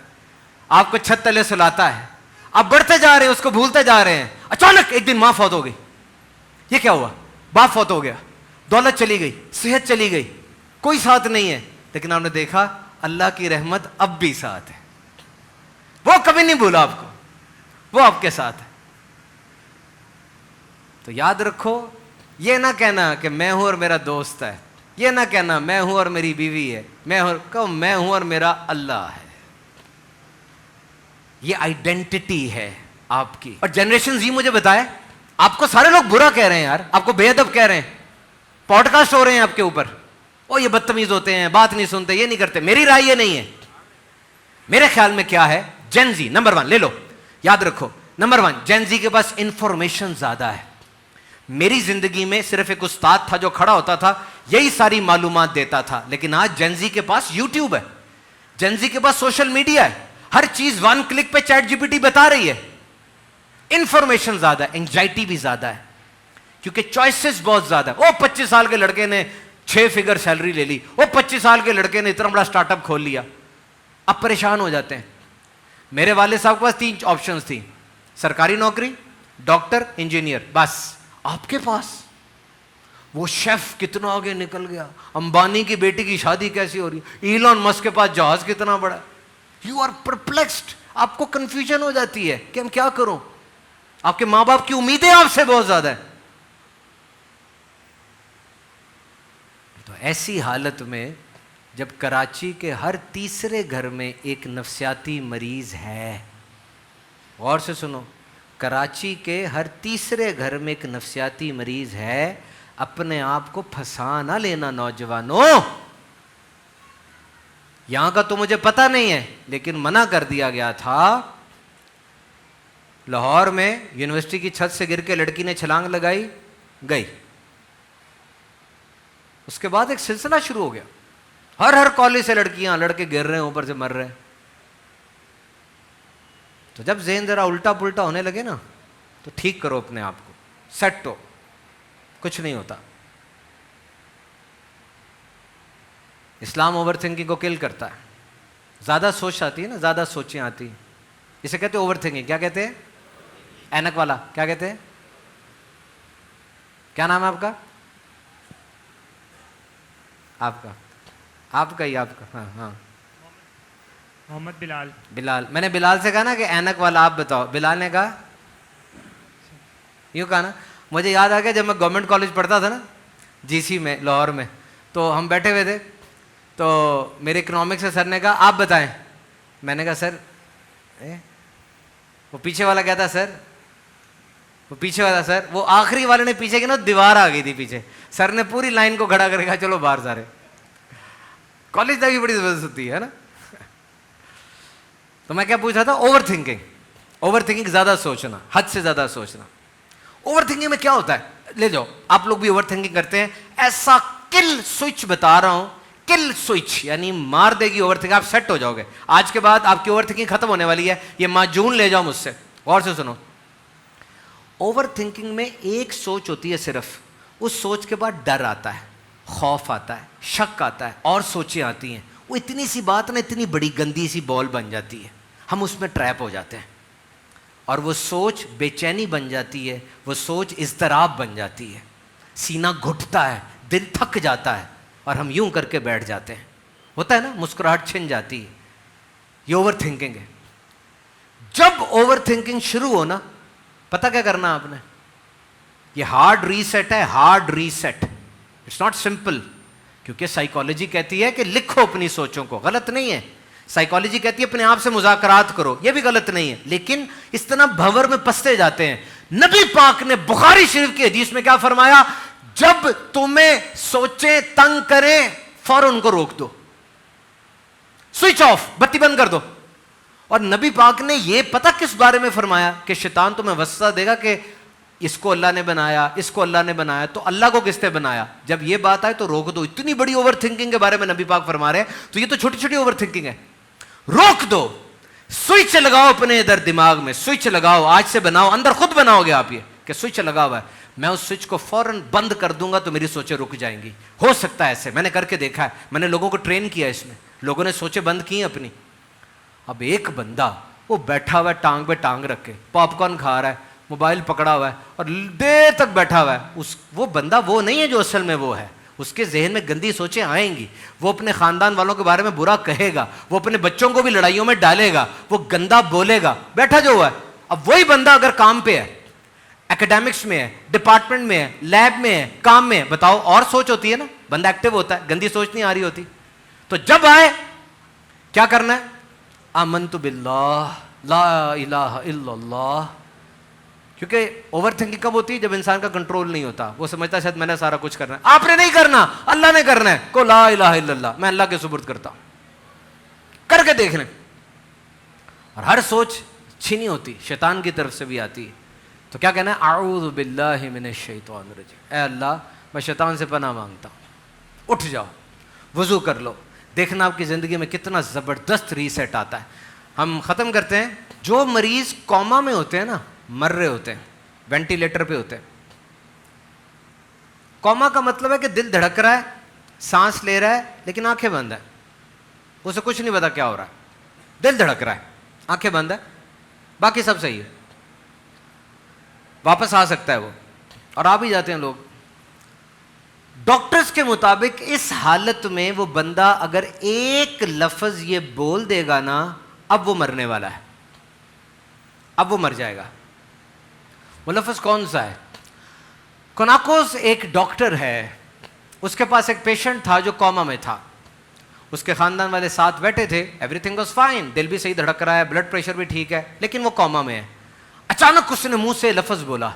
آپ کو چھت تلے سلاتا ہے. آپ بڑھتے جا رہے ہیں, اس کو بھولتے جا رہے ہیں. اچانک ایک دن ماں فوت ہو گئی. یہ کیا ہوا؟ باپ فوت ہو گیا, دولت چلی گئی, صحت چلی گئی, کوئی ساتھ نہیں ہے. لیکن آپ نے دیکھا اللہ کی رحمت اب بھی ساتھ ہے. وہ کبھی نہیں بھولا آپ کو, وہ آپ کے ساتھ ہے. تو یاد رکھو, یہ نہ کہنا کہ میں ہوں اور میرا دوست ہے, یہ نہ کہنا میں ہوں اور میری بیوی ہے, میں ہوں اور میرا اللہ ہے. یہ آئیڈینٹی ہے آپ کی. اور جنریشن زی مجھے بتائے, آپ کو سارے لوگ برا کہہ رہے ہیں یار, آپ کو بے ادب کہہ رہے ہیں, پوڈ کاسٹ ہو رہے ہیں آپ کے اوپر, او یہ بدتمیز ہوتے ہیں, بات نہیں سنتے, یہ نہیں کرتے. میری رائے یہ نہیں ہے. میرے خیال میں کیا ہے, جین زی نمبر 1 لے لو, یاد رکھو. نمبر 1, جین زی کے پاس انفارمیشن زیادہ ہے. میری زندگی میں صرف ایک استاد تھا جو کھڑا ہوتا تھا, یہی ساری معلومات دیتا تھا. لیکن آج جین زی کے پاس یوٹیوب ہے, جین زی کے پاس سوشل میڈیا ہے, ہر چیز 1 کلک پہ چیٹ جی پی ٹی بتا رہی ہے. انفارمیشن زیادہ ہے, انگزائٹی بھی زیادہ ہے, کیونکہ چوائسز بہت زیادہ ہے. وہ 25 سال کے لڑکے نے 6 فگر سیلری لے لی, وہ 25 سال کے لڑکے نے اتنا بڑا سٹارٹ اپ کھول لیا. اب پریشان ہو جاتے ہیں. میرے والد صاحب کے پاس 3 آپشنز تھیں, سرکاری نوکری, ڈاکٹر, انجینئر. بس آپ کے پاس وہ شیف کتنا آگے نکل گیا, امبانی کی بیٹی کی شادی کیسی ہو رہی ہے, ایلون مسک کے پاس جہاز کتنا بڑا. یو آر پرپلیکسڈ, آپ کو کنفیوژن ہو جاتی ہے کہ ہم کیا کروں. آپ کے ماں باپ کی امیدیں آپ سے بہت زیادہ ہیں. تو ایسی حالت میں جب کراچی کے ہر تیسرے گھر میں ایک نفسیاتی مریض ہے, غور سے سنو, کراچی کے ہر تیسرے گھر میں ایک نفسیاتی مریض ہے, اپنے آپ کو پھنسا نہ لینا نوجوانوں. یہاں کا تو مجھے پتہ نہیں ہے, لیکن منع کر دیا گیا تھا. لاہور میں یونیورسٹی کی چھت سے گر کے لڑکی نے چھلانگ لگائی, گئی. اس کے بعد ایک سلسلہ شروع ہو گیا, ہر کالج سے لڑکیاں لڑکے گر رہے ہیں, اوپر سے مر رہے ہیں. تو جب ذہن ذرا الٹا پلٹا ہونے لگے نا, تو ٹھیک کرو اپنے آپ کو, سیٹ ہو, کچھ نہیں ہوتا. اسلام اوور تھنکنگ کو کل کرتا ہے. زیادہ سوچ آتی ہے نا, زیادہ سوچیں آتی ہیں, اسے کہتے ہیں اوور تھنکنگ. کیا کہتے ہیں؟ اینک والا کیا کہتے ہیں؟ کیا نام ہے آپ کا؟ آپ کا ہی, آپ کا, ہاں. محمد بلال. بلال. میں نے بلال سے کہا نا کہ اینک والا آپ بتاؤ. بلال نے کہا یوں کہا نا. مجھے یاد آ گیا جب میں گورنمنٹ کالج پڑھتا تھا نا جی سی میں لاہور میں, تو ہم بیٹھے ہوئے تھے, تو میرے اکنامکس سے سر نے کہا آپ بتائیں. میں نے کہا سر, وہ پیچھے والا کہتا سر, وہ پیچھے والا سر, وہ آخری والے نے پیچھے کی نا دیوار آ گئی تھی پیچھے. سر نے پوری لائن کو کھڑا کر کے کہا چلو باہر سارے. کالج تک بھی بڑی زبردست ہوتی ہے نا. تو میں کیا پوچھ رہا تھا, اوور تھنکنگ. اوور تھنکنگ زیادہ سوچنا, حد سے زیادہ سوچنا. اوور تھنکنگ میں کیا ہوتا ہے, لے جاؤ آپ لوگ بھی اوور تھنکنگ کرتے ہیں. ایسا کل سوئچ بتا رہا ہوں, کل سوئچ یعنی مار دے گی اوور تھنکنگ, آپ سیٹ ہو جاؤ گے. آج کے بعد آپ کی اوور تھنکنگ ختم ہونے والی ہے. یہ معجون لے جاؤ مجھ سے, غور سے سنو. اوور تھنکنگ میں ایک سوچ ہوتی ہے صرف, اس سوچ کے بعد ڈر آتا ہے, خوف آتا ہے, شک آتا ہے, اور سوچیں آتی ہیں. وہ اتنی سی بات نا اتنی بڑی گندی سی بال بن جاتی ہے, ہم اس میں ٹریپ ہو جاتے ہیں, اور وہ سوچ بے چینی بن جاتی ہے, وہ سوچ اضطراب بن جاتی ہے, سینہ گھٹتا ہے, دل تھک جاتا ہے, اور ہم یوں کر کے بیٹھ جاتے ہیں. ہوتا ہے نا, مسکراہٹ چھن جاتی ہے. یہ اوور تھنکنگ ہے. جب اوور تھنکنگ شروع ہو نا, پتہ کیا کرنا آپ نے, یہ ہارڈ ریسیٹ ہے, hard reset. It's not simple, کیونکہ سائیکالوجی کہتی ہے کہ لکھو اپنی سوچوں کو, غلط نہیں ہے. سائیکالوجی کہتی ہے اپنے آپ سے مذاکرات کرو, یہ بھی غلط نہیں ہے. لیکن اس طرح بھنور میں پستے جاتے ہیں. نبی پاک نے بخاری شریف کی حدیث میں کیا فرمایا, جب تمہیں سوچیں تنگ کریں فوراً ان کو روک دو, سوئچ آف, بتی بند کر دو. اور نبی پاک نے یہ پتہ کس بارے میں فرمایا, کہ شیطان تمہیں وسوسہ دے گا کہ اس کو اللہ نے بنایا, اس کو اللہ نے بنایا, تو اللہ کو کس نے بنایا. جب یہ بات آئے تو روک دو. اتنی بڑی اوور تھنکنگ کے بارے میں نبی پاک فرما رہے ہیں, تو یہ تو چھوٹی چھوٹی اوور تھنکنگ ہے. روک دو, سوئچ لگاؤ اپنے ادھر دماغ میں, سوئچ لگاؤ, آج سے بناؤ, اندر خود بناؤ گے آپ یہ کہ سوئچ لگا ہوا ہے, میں اس سوئچ کو فوراً بند کر دوں گا تو میری سوچیں رک جائیں گی. ہو سکتا ہے ایسے, میں نے کر کے دیکھا ہے, میں نے لوگوں کو ٹرین کیا اس میں, لوگوں نے سوچیں بند کی ہیں اپنی. اب ایک بندہ وہ بیٹھا ہوا ہے ٹانگ پہ ٹانگ رکھ کے, پاپ کارن کھا رہا ہے, موبائل پکڑا ہوا ہے, اور دیر تک بیٹھا ہوا ہے. وہ بندہ وہ نہیں ہے جو اصل میں وہ ہے. اس کے ذہن میں گندی سوچیں آئیں گی, وہ اپنے خاندان والوں کے بارے میں برا کہے گا, وہ اپنے بچوں کو بھی لڑائیوں میں ڈالے گا, وہ گندا بولے گا, بیٹھا جو ہوا ہے. اب وہی بندہ اگر کام پہ ہے, اکیڈیمکس میں ہے, ڈپارٹمنٹ میں ہے, لیب میں ہے, کام میں ہے, بتاؤ اور سوچ ہوتی ہے نا, بندہ ایکٹیو ہوتا ہے, گندی سوچ نہیں آ رہی ہوتی. تو جب آئے کیا کرنا ہے, آمنت باللہ لا الہ الا اللہ. کیونکہ اوور تھنکنگ کب ہوتی ہے, جب انسان کا کنٹرول نہیں ہوتا, وہ سمجھتا ہے شاید میں نے سارا کچھ کرنا ہے. آپ نے نہیں کرنا, اللہ نے کرنا ہے. کو لا الہ الا اللہ, میں اللہ کے سپرد کرتا ہوں, کر کے دیکھ لیں. اور ہر سوچ چھینی ہوتی, شیطان کی طرف سے بھی آتی ہے. تو کیا کہنا ہے, اعوذ باللہ من الشیطان الرجیم, اے اللہ میں شیطان سے پناہ مانگتا ہوں. اٹھ جاؤ, وضو کر لو, دیکھنا آپ کی زندگی میں کتنا زبردست ریسیٹ آتا ہے. ہم ختم کرتے ہیں. جو مریض کوما میں ہوتے ہیں نا, مر رہے ہوتے ہیں, وینٹیلیٹر پہ ہوتے ہیں. کوما کا مطلب ہے کہ دل دھڑک رہا ہے, سانس لے رہا ہے, لیکن آنکھیں بند ہیں, اسے کچھ نہیں پتا کیا ہو رہا ہے. دل دھڑک رہا ہے, آنکھیں بند ہے, باقی سب صحیح ہے, واپس آ سکتا ہے وہ, اور آ بھی جاتے ہیں لوگ. ڈاکٹرز کے مطابق اس حالت میں وہ بندہ اگر ایک لفظ یہ بول دے گا نا, اب وہ مرنے والا ہے, اب وہ مر جائے گا. وہ لفظ کون سا ہے؟ کوناکوس ایک ڈاکٹر ہے, اس کے پاس ایک پیشنٹ تھا جو کوما میں تھا. اس کے خاندان والے ساتھ بیٹھے تھے, ایوری تھنگ واز فائن, دل بھی صحیح دھڑک رہا ہے, بلڈ پریشر بھی ٹھیک ہے, لیکن وہ کوما میں ہے. اچانک اس نے منہ سے لفظ بولا,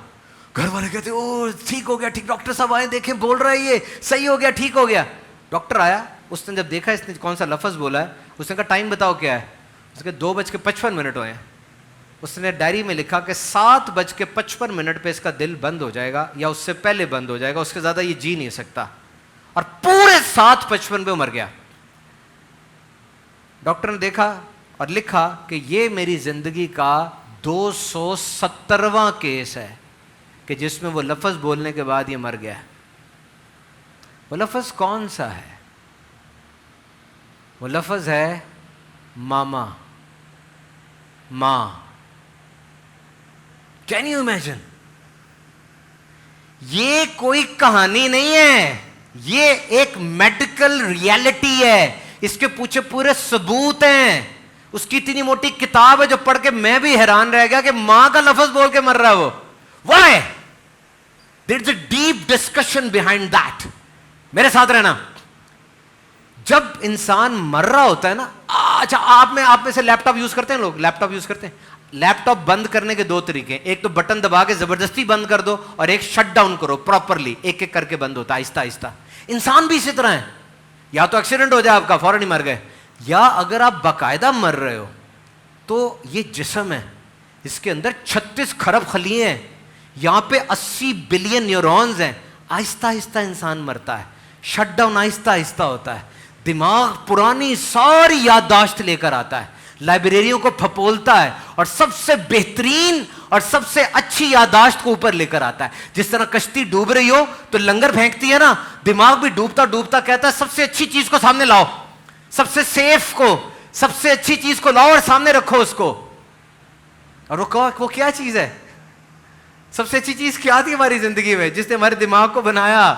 گھر والے کہتے او ٹھیک ہو گیا, ٹھیک, ڈاکٹر صاحب آئے, دیکھیں بول رہا ہے یہ صحیح ہو گیا, ٹھیک ہو گیا. ڈاکٹر آیا, اس نے جب دیکھا اس نے کون سا لفظ بولا ہے, اس نے کہا ٹائم بتاؤ کیا ہے. اس کے 2:55 ہوئے ہیں. اس نے ڈائری میں لکھا کہ 7:55 پہ اس کا دل بند ہو جائے گا, یا اس سے پہلے بند ہو جائے گا, اس کے زیادہ یہ جی نہیں سکتا. اور پورے 7:55 پہ مر گیا. ڈاکٹر نے دیکھا اور لکھا کہ یہ میری زندگی کا 270واں کیس ہے کہ جس میں وہ لفظ بولنے کے بعد یہ مر گیا. وہ لفظ کون سا ہے؟ وہ لفظ ہے ماما, ماں. Can you imagine? یہ کوئی کہانی نہیں ہے, یہ ایک میڈیکل ریالٹی ہے. اس کے پیچھے پورے ثبوت ہیں. اس کی اتنی موٹی کتاب ہے جو پڑھ کے میں بھی حیران رہ گیا کہ ماں کا لفظ بول کے مر رہا ہے وہ. Why? There is a deep discussion behind that. میرے ساتھ رہنا. جب انسان مر رہا ہوتا ہے نا, اچھا آپ میں سے لیپ ٹاپ یوز کرتے ہیں, لوگ لیپ ٹاپ یوز کرتے ہیں. لیپ ٹاپ بند کرنے کے دو طریقے ہیں, ایک تو بٹن دبا کے زبردستی بند کر دو, اور ایک شٹ ڈاؤن کرو پراپرلی, ایک ایک کر کے بند ہوتا ہے آہستہ آہستہ. انسان بھی اسی طرح ہے, یا تو ایکسیڈنٹ ہو جائے آپ کا فوراً ہی مر گئے, یا اگر آپ باقاعدہ مر رہے ہو تو یہ جسم ہے, اس کے اندر 36 کھرب خلیے ہیں, یہاں پہ 80 بلین نیورونز ہیں. آہستہ آہستہ انسان مرتا ہے, شٹ ڈاؤن آہستہ آہستہ ہوتا ہے. دماغ پرانی ساری یادداشت لے کر آتا ہے, لائبریریوں کو پھپولتا ہے, اور سب سے بہترین اور سب سے اچھی یادداشت کو اوپر لے کر آتا ہے. جس طرح کشتی ڈوب رہی ہو تو لنگر پھینکتی ہے نا, دماغ بھی ڈوبتا ڈوبتا کہتا ہے سب سے اچھی چیز کو سامنے لاؤ, سب سے سیف کو, سب سے اچھی چیز کو لاؤ اور سامنے رکھو اس کو. اور وہ کیا چیز ہے, سب سے اچھی چیز کیا تھی ہماری زندگی میں جس نے ہمارے دماغ کو بنایا؟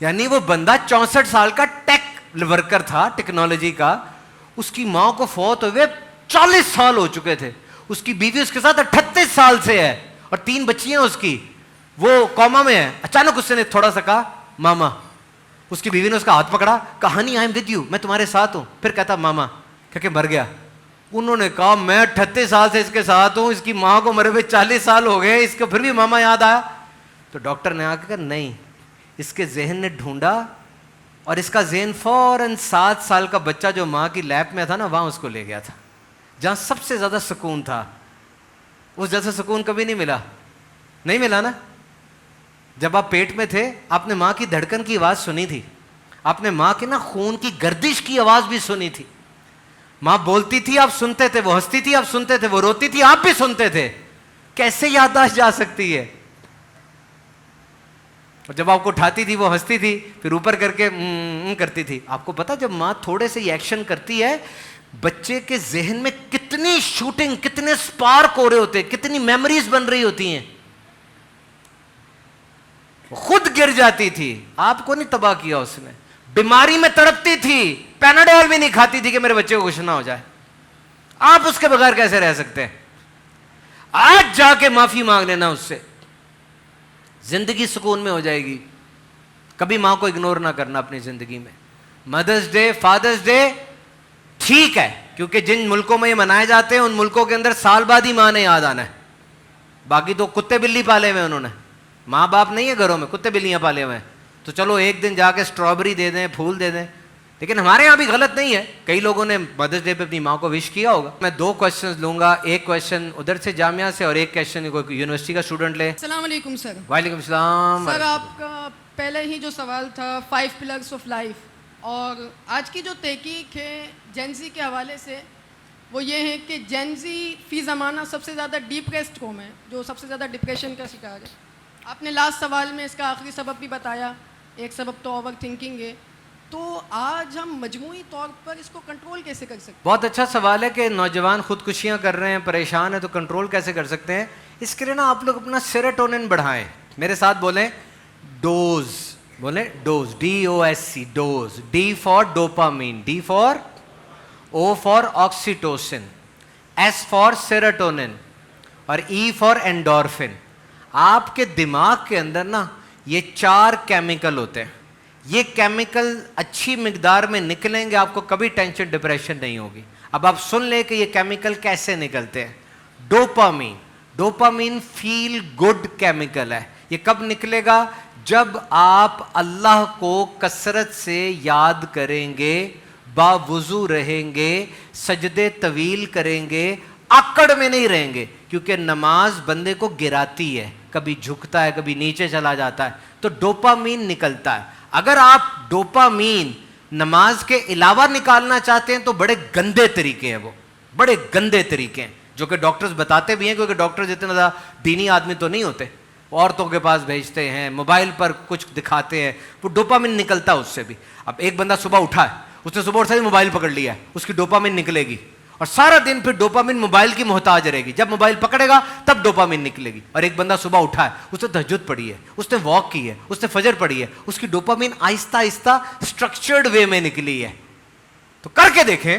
یعنی وہ بندہ 64 سال کا ٹیک ورکر تھا, ٹیکنالوجی کا, اس کی ماں کو فوت ہوئے 40 سال ہو چکے تھے, اس کی بیوی اس کے ساتھ 38 سال سے ہے, اور 3 بچیاں اس کی, وہ کوما میں ہے. اچانک اس نے تھوڑا سا کہا ماما, اس کی بیوی نے اس کا ہاتھ پکڑا, کہانی آئی ایم ود یو, میں تمہارے ساتھ ہوں. پھر کہتا ماما, کہ مر گیا. انہوں نے کہا میں 38 سال سے اس کے ساتھ ہوں, اس کی ماں کو مرے ہوئے 40 سال ہو گئے, اس کو پھر بھی ماما یاد آیا. تو ڈاکٹر نے آ کے کہا نہیں, اس کے ذہن نے ڈھونڈا, اور اس کا ذہن فوراً 7 سال کا بچہ جو ماں کی لیپ میں تھا نا, وہاں اس کو لے گیا تھا جہاں سب سے زیادہ سکون تھا. اس جیسا سکون کبھی نہیں ملا, نہیں ملا نا. جب آپ پیٹ میں تھے آپ نے ماں کی دھڑکن کی آواز سنی تھی, آپ نے ماں کے نا خون کی گردش کی آواز بھی سنی تھی. ماں بولتی تھی آپ سنتے تھے, وہ ہنستی تھی آپ سنتے تھے, وہ روتی تھی آپ بھی سنتے تھے. کیسے یادداشت جا سکتی ہے؟ اور جب آپ کو اٹھاتی تھی وہ ہنستی تھی, پھر اوپر کر کے کرتی تھی. آپ کو پتا جب ماں تھوڑے سے ایکشن کرتی ہے, بچے کے ذہن میں کتنی شوٹنگ, کتنے سپارک ہو رہے ہوتے, کتنی میموریز بن رہی ہوتی ہیں. خود گر جاتی تھی, آپ کو نہیں تباہ کیا اس نے. بیماری میں تڑپتی تھی, پیناڈول بھی نہیں کھاتی تھی کہ میرے بچے کو کچھ نہ ہو جائے. آپ اس کے بغیر کیسے رہ سکتے ہیں؟ آج جا کے معافی مانگ لینا اس سے, زندگی سکون میں ہو جائے گی. کبھی ماں کو اگنور نہ کرنا اپنی زندگی میں. مدرس ڈے, فادرس ڈے ٹھیک ہے, کیونکہ جن ملکوں میں یہ منائے جاتے ہیں ان ملکوں کے اندر سال بعد ہی ماں نے یاد آنا ہے. باقی تو کتے بلی پالے ہوئے انہوں نے, ماں باپ نہیں ہے گھروں میں, کتے بلیاں پالے ہوئے ہیں. تو چلو ایک دن جا کے اسٹرابری دے دیں, پھول دے دیں. لیکن ہمارے یہاں بھی غلط نہیں ہے, کئی لوگوں نے مدرس ڈے پہ اپنی ماں کو وش کیا ہوگا. میں 2 کوشچنز لوں گا, ایک کوشچن ادھر سے جامعہ سے اور ایک کوشچن کوئی یونیورسٹی کا اسٹوڈنٹ لے. السلام علیکم سر. وعلیکم السلام. سر آپ کا پہلے ہی جو سوال تھا 5 پلگس آف لائف, اور آج کی جو تحقیق ہے جینزی کے حوالے سے وہ یہ ہے کہ جینزی فی زمانہ سب سے زیادہ ڈپریسڈ قوم ہے, جو سب سے زیادہ ڈپریشن کا شکار ہے. آپ نے لاسٹ سوال میں اس کا آخری سبب بھی بتایا, ایک سبب تو اوور تھنکنگ ہے. تو آج ہم مجموعی طور پر اس کو کنٹرول کیسے کر سکتے ہیں؟ بہت اچھا سوال ہے کہ نوجوان خودکشیاں کر رہے ہیں, پریشان ہیں, تو کنٹرول کیسے کر سکتے ہیں؟ اس کے لیے نا آپ لوگ اپنا سیروٹونن بڑھائیں. میرے ساتھ بولیں ڈوز, بولیں dose, DOSC, dose. D for dopamine, D for O for oxytocin, S for serotonin, اور E فار اینڈورفن. آپ کے دماغ کے اندر نا یہ 4 کیمیکل ہوتے ہیں. یہ کیمیکل اچھی مقدار میں نکلیں گے, آپ کو کبھی ٹینشن ڈپریشن نہیں ہوگی. اب آپ سن لیں کہ یہ کیمیکل کیسے نکلتے ہیں. Dopamine, dopamine feel good chemical ہے. یہ کب نکلے گا؟ جب آپ اللہ کو کثرت سے یاد کریں گے, باوضو رہیں گے, سجدے طویل کریں گے, آکڑ میں نہیں رہیں گے. کیونکہ نماز بندے کو گراتی ہے, کبھی جھکتا ہے, کبھی نیچے چلا جاتا ہے, تو ڈوپامین نکلتا ہے. اگر آپ ڈوپامین نماز کے علاوہ نکالنا چاہتے ہیں تو بڑے گندے طریقے ہیں, وہ بڑے گندے طریقے ہیں جو کہ ڈاکٹرز بتاتے بھی ہیں, کیونکہ ڈاکٹرز اتنے زیادہ دینی آدمی تو نہیں ہوتے. عورتوں کے پاس بھیجتے ہیں, موبائل پر کچھ دکھاتے ہیں, وہ ڈوپامین نکلتا ہے اس سے بھی. اب ایک بندہ صبح اٹھا ہے, اس نے صبح اٹھا ہی موبائل پکڑ لیا ہے, اس کی ڈوپامین نکلے گی, اور سارا دن پھر ڈوپامین موبائل کی محتاج رہے گی. جب موبائل پکڑے گا تب ڈوپامین نکلے گی. اور ایک بندہ صبح اٹھا ہے, اس نے تہجد پڑھی ہے, اس نے واک کی ہے, اس نے فجر پڑھی ہے, اس کی ڈوپامین آہستہ آہستہ اسٹرکچرڈ وے میں نکلی ہے. تو کر کے دیکھیں,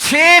6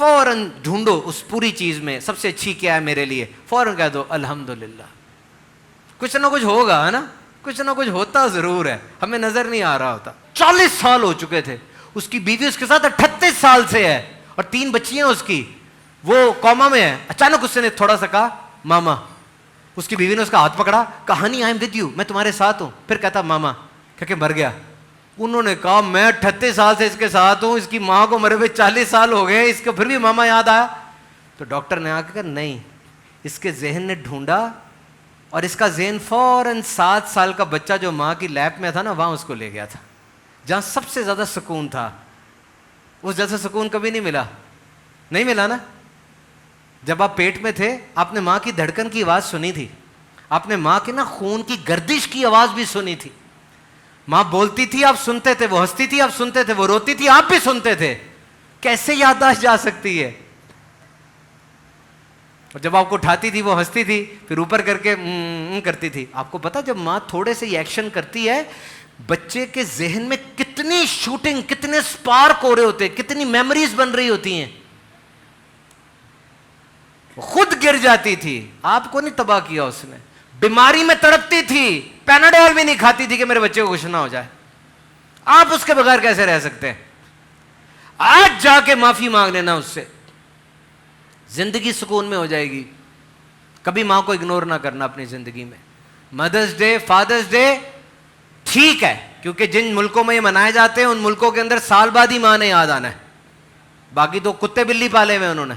فوراً ڈھونڈو اس پوری چیز میں سب سے اچھی کیا ہے میرے لیے, فوراً کہہ دو الحمدللہ. کچھ نہ کچھ ہوگا ہے نا, کچھ نہ کچھ ہوتا ضرور ہے, ہمیں نظر نہیں آ رہا ہوتا. 40 سال ہو چکے تھے, اس کی بیوی اس کے ساتھ 38 سال سے ہے اور 3 بچیاں اس کی, وہ کوما میں ہے. اچانک اس نے تھوڑا سا کہا ماما, اس کی بیوی نے اس کا ہاتھ پکڑا, کہانی آئی ایم ود یو, میں تمہارے ساتھ ہوں. پھر کہتا ماما, کہہ کے مر گیا. انہوں نے کہا میں 38 سال سے اس کے ساتھ ہوں, اس کی ماں کو مرے ہوئے 40 سال ہو گئے, اس کو پھر بھی ماما یاد آیا. تو ڈاکٹر نے آ کے کہا نہیں, اس کے ذہن نے ڈھونڈا اور اس کا ذہن فوراً 7 سال کا بچہ جو ماں کی لیپ میں تھا نا, وہاں اس کو لے گیا تھا جہاں سب سے زیادہ سکون تھا. اس جیسا سکون کبھی نہیں ملا, نہیں ملا نا. جب آپ پیٹ میں تھے آپ نے ماں کی دھڑکن کی آواز سنی تھی, آپ نے ماں کے نا خون کی گردش کی آواز بھی سنی تھی. ماں بولتی تھی آپ سنتے تھے, وہ ہنستی تھی آپ سنتے تھے, وہ روتی تھی آپ بھی سنتے تھے. کیسے یادداشت جا سکتی ہے؟ اور جب آپ کو اٹھاتی تھی وہ ہنستی تھی, پھر اوپر کر کے کرتی تھی. آپ کو پتا جب ماں تھوڑے سے ایکشن کرتی ہے, بچے کے ذہن میں کتنی شوٹنگ, کتنے سپارک ہو رہے ہوتے, کتنی میموریز بن رہی ہوتی ہیں. خود گر جاتی تھی, آپ کو نہیں تباہ کیا اس نے. بیماری میں تڑپتی تھی, پیناڈول بھی نہیں کھاتی تھی کہ میرے بچے کو کچھ نہ ہو جائے. آپ اس کے بغیر کیسے رہ سکتے ہیں؟ آج جا کے معافی مانگ لینا اس سے, زندگی سکون میں ہو جائے گی. کبھی ماں کو اگنور نہ کرنا اپنی زندگی میں. مدرس ڈے, فادرس ڈے ٹھیک ہے, کیونکہ جن ملکوں میں یہ منائے جاتے ہیں ان ملکوں کے اندر سال بعد ہی ماں نے یاد آنا ہے. باقی تو کتے بلی پالے ہوئے انہوں نے,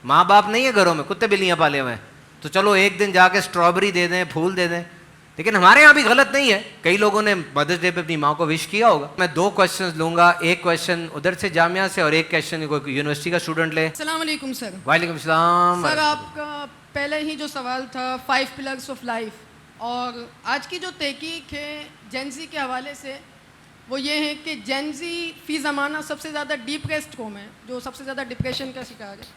ماں باپ نہیں ہے گھروں میں, کتے بلیاں پالے ہوئے ہیں. تو چلو ایک دن جا کے اسٹرابری دے دیں, پھول دے دیں. لیکن ہمارے یہاں بھی غلط نہیں ہے, کئی لوگوں نے مدرس ڈے پہ اپنی ماں کو وش کیا ہوگا. میں 2 کوشچنز لوں گا, ایک کوشچن ادھر سے جامعہ سے اور ایک کوشچن کوئی یونیورسٹی کا اسٹوڈنٹ لے. السلام علیکم سر. وعلیکم السلام. سر آپ کا پہلے ہی جو سوال تھا 5 پلگس آف لائف, اور آج کی جو تحقیق ہے جینزی کے حوالے سے وہ یہ ہے کہ جینزی فی زمانہ سب سے زیادہ ڈپریسڈ قوم ہے, جو سب سے زیادہ ڈپریشن کا شکار ہے.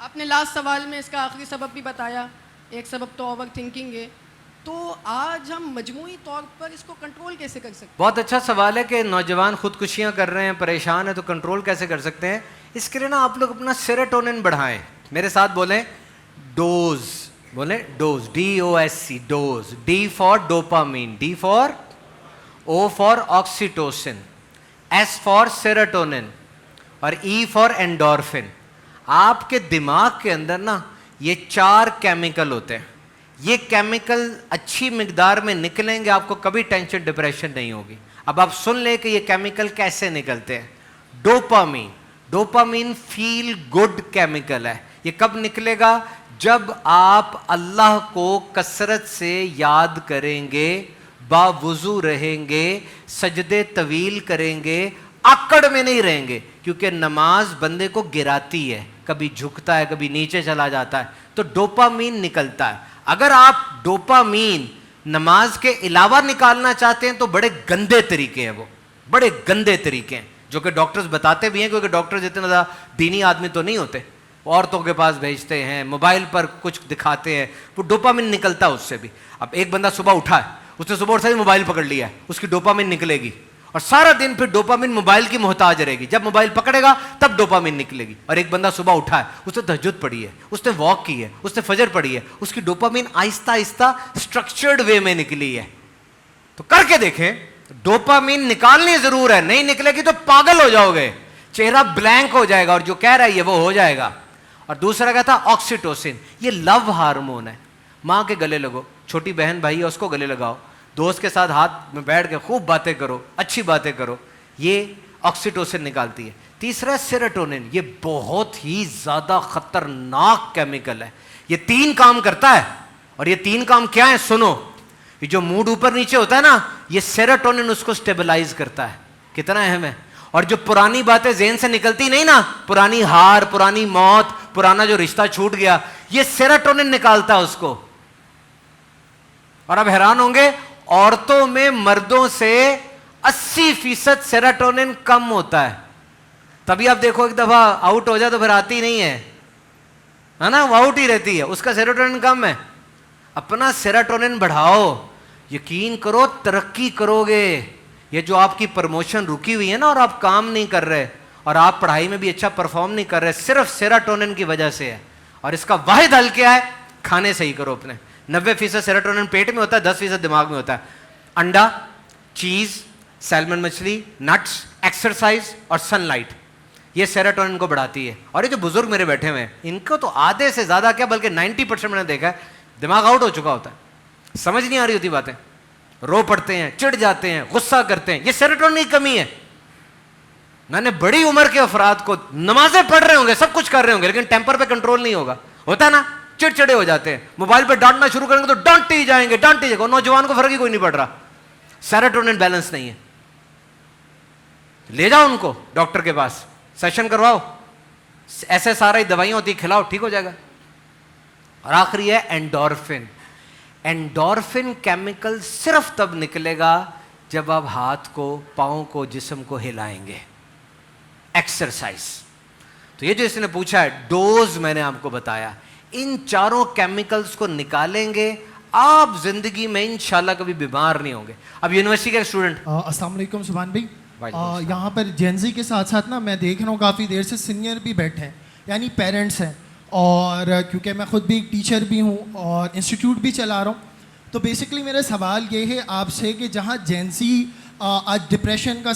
آپ نے لاسٹ سوال میں اس کا آخری سبب بھی بتایا, ایک سبب تو اوور تھنکنگ ہے. تو آج ہم مجموعی طور پر اس کو کنٹرول کیسے کر سکتے ہیں؟ بہت اچھا سوال ہے کہ نوجوان خودکشیاں کر رہے ہیں, پریشان ہیں, تو کنٹرول کیسے کر سکتے ہیں؟ اس کے لیے نا آپ لوگ اپنا سیروٹونن بڑھائیں. میرے ساتھ بولیں ڈوز, بولیں dose, DOSC, dose. D for dopamine, D for O for oxytocin, S for serotonin اور E فار اینڈورفن. آپ کے دماغ کے اندر نا یہ 4 کیمیکل ہوتے ہیں. یہ کیمیکل اچھی مقدار میں نکلیں گے, آپ کو کبھی ٹینشن ڈپریشن نہیں ہوگی. اب آپ سن لیں کہ یہ کیمیکل کیسے نکلتے ہیں. Dopamine, dopamine feel good chemical ہے. یہ کب نکلے گا؟ جب آپ اللہ کو کثرت سے یاد کریں گے, باوضو رہیں گے, سجدے طویل کریں گے, آکڑ میں نہیں رہیں گے. کیونکہ نماز بندے کو گراتی ہے, کبھی جھکتا ہے, کبھی نیچے چلا جاتا ہے, تو ڈوپامین نکلتا ہے. اگر آپ ڈوپامین نماز کے علاوہ نکالنا چاہتے ہیں تو بڑے گندے طریقے ہیں, وہ بڑے گندے طریقے ہیں جو کہ ڈاکٹرز بتاتے بھی ہیں, کیونکہ ڈاکٹرز اتنے زیادہ دینی آدمی تو نہیں ہوتے. عورتوں کے پاس بھیجتے ہیں, موبائل پر کچھ دکھاتے ہیں, وہ ڈوپامین نکلتا ہے اس سے بھی. اب ایک بندہ صبح اٹھا ہے, اس نے صبح اٹھا موبائل پکڑ لیا ہے, اس کی ڈوپامین نکلے گی اور سارا دن پھر ڈوپامین موبائل کی محتاج رہے گی. جب موبائل پکڑے گا تب ڈوپامین نکلے گی. اور ایک بندہ صبح اٹھا ہے, اس نے تہجد پڑھی ہے, اس نے واک کی ہے, اس نے فجر پڑھی ہے, اس کی ڈوپامین آہستہ آہستہ اسٹرکچرڈ وے میں نکلی ہے. تو کر کے دیکھیں, ڈوپامین نکالنی ضرور ہے, نہیں نکلے گی تو پاگل ہو جاؤ گے, چہرہ بلینک ہو جائے گا اور جو کہہ رہا ہے یہ وہ ہو جائے گا. اور دوسرا کیا تھا؟ آکسیٹوسن. یہ لو ہارمون ہے. ماں کے گلے لگو, چھوٹی بہن بھائی ہے اس کو گلے لگاؤ, دوست کے ساتھ ہاتھ میں بیٹھ کے خوب باتیں کرو, اچھی باتیں کرو, یہ آکسیٹوسن نکالتی ہے. تیسرا سیروٹونن, یہ بہت ہی زیادہ خطرناک کیمیکل ہے. یہ 3 کام کرتا ہے, اور یہ 3 کام کیا ہیں سنو. یہ جو موڈ اوپر نیچے ہوتا ہے نا, یہ سیروٹونن اس کو سٹیبلائز کرتا ہے. کتنا اہم ہے. اور جو پرانی باتیں ذہن سے نکلتی نہیں نا, پرانی ہار, پرانی موت, پرانا جو رشتہ چھوٹ گیا, یہ سیروٹونن نکالتا ہے اس کو. اور اب حیران ہوں گے, عورتوں میں مردوں سے 80% سیروٹونن کم ہوتا ہے. تبھی آپ دیکھو ایک دفعہ آؤٹ ہو جائے تو پھر آتی نہیں ہے نا, وہ آؤٹ ہی رہتی ہے, اس کا سیروٹونن کم ہے. اپنا سیروٹونن بڑھاؤ, یقین کرو ترقی کرو گے. یہ جو آپ کی پروموشن رکی ہوئی ہے نا اور آپ کام نہیں کر رہے, اور آپ پڑھائی میں بھی اچھا پرفارم نہیں کر رہے, صرف سیراٹونن کی وجہ سے ہے. اور اس کا واحد حل کیا ہے؟ کھانے صحیح کرو اپنے. 90% سیراٹونن پیٹ میں ہوتا ہے, 10% دماغ میں ہوتا ہے. انڈا, چیز, سیلمن مچھلی, نٹس, ایکسرسائز اور سن لائٹ, یہ سیراٹونن کو بڑھاتی ہے. اور یہ جو بزرگ میرے بیٹھے ہوئے ہیں, ان کو تو آدھے سے زیادہ کیا بلکہ 90% میں نے دیکھا ہے دماغ آؤٹ ہو چکا ہوتا ہے, سمجھ نہیں آ رہی ہوتی باتیں, رو پڑتے ہیں, چڑ جاتے ہیں, غصہ کرتے ہیں. یہ سیراٹونن کی کمی ہے. میں نے بڑی عمر کے افراد کو, نمازیں پڑھ رہے ہوں گے, سب کچھ کر رہے ہوں گے, لیکن ٹیمپر پہ کنٹرول نہیں ہوگا. ہوتا ہے نا, چڑچڑے ہو جاتے ہیں, موبائل پہ ڈانٹنا شروع کریں گے تو ڈانٹتے ہی جائیں گے, ڈانٹتے جائیں گے. نوجوان کو فرق ہی کوئی نہیں پڑ رہا, سیراٹونن بیلنس نہیں ہے. لے جاؤ ان کو ڈاکٹر کے پاس, سیشن کرواؤ, ایسے سارا دوائیاں ہوتی کھلاؤ, ٹھیک ہو جائے گا. اور آخری ہے اینڈورفن. اینڈورفن کیمیکل صرف تب نکلے گا جب آپ ہاتھ کو, پاؤں کو, جسم کو ہلائیں گے, ایکسرسائز. تو یہ جو اس نے پوچھا ہے ڈوز, میں نے آپ کو بتایا, ان چاروں کیمیکلز کو نکالیں گے آپ زندگی میں انشاءاللہ کبھی بیمار نہیں ہوں گے. اب یونیورسٹی کا اسٹوڈنٹ, السلام علیکم سبحان بھائی. یہاں پر جینزی کے ساتھ ساتھ نا میں دیکھ رہا ہوں کافی دیر سے سینئر بھی بیٹھے ہیں, یعنی پیرنٹس ہیں. اور کیونکہ میں خود بھی ایک ٹیچر بھی ہوں اور انسٹیٹیوٹ بھی چلا رہا ہوں, تو بیسکلی میرا سوال یہ ہے آپ سے کہ جہاں جینزی آج ڈپریشن کا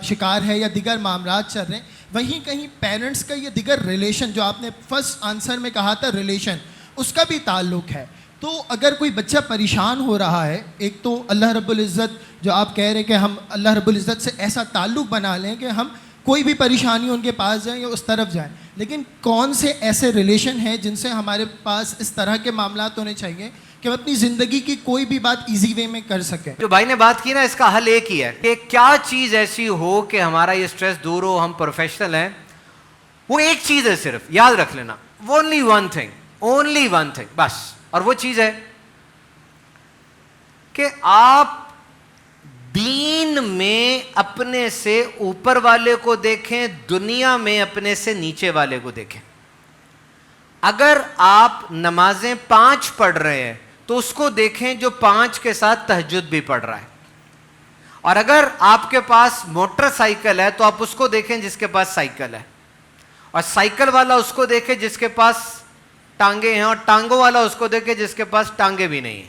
شکار ہے یا دیگر معاملات چل رہے ہیں, وہیں کہیں پیرنٹس کا یہ دیگر ریلیشن جو آپ نے فرسٹ آنسر میں کہا تھا ریلیشن, اس کا بھی تعلق ہے. تو اگر کوئی بچہ پریشان ہو رہا ہے, ایک تو اللہ رب العزت جو آپ کہہ رہے ہیں کہ ہم اللہ رب العزت سے ایسا تعلق بنا لیں کہ ہم کوئی بھی پریشانی ان کے پاس جائیں یا اس طرف جائیں, لیکن کون سے ایسے ریلیشن ہیں جن سے ہمارے پاس اس طرح کے معاملات ہونے چاہیے کہ ہم اپنی زندگی کی کوئی بھی بات ایزی وے میں کر سکیں؟ جو بھائی نے بات کی نا, اس کا حل ایک ہی ہے کہ کیا چیز ایسی ہو کہ ہمارا یہ سٹریس دور ہو, ہم پروفیشنل ہیں. وہ ایک چیز ہے, صرف یاد رکھ لینا, only one thing بس. اور وہ چیز ہے کہ آپ دین میں اپنے سے اوپر والے کو دیکھیں, دنیا میں اپنے سے نیچے والے کو دیکھیں. اگر آپ نمازیں 5 پڑھ رہے ہیں تو اس کو دیکھیں جو 5 کے ساتھ تہجد بھی پڑھ رہا ہے. اور اگر آپ کے پاس موٹر سائیکل ہے تو آپ اس کو دیکھیں جس کے پاس سائیکل ہے, اور سائیکل والا اس کو دیکھے جس کے پاس ٹانگیں ہیں, اور ٹانگوں والا اس کو دیکھے جس کے پاس ٹانگیں بھی نہیں ہیں.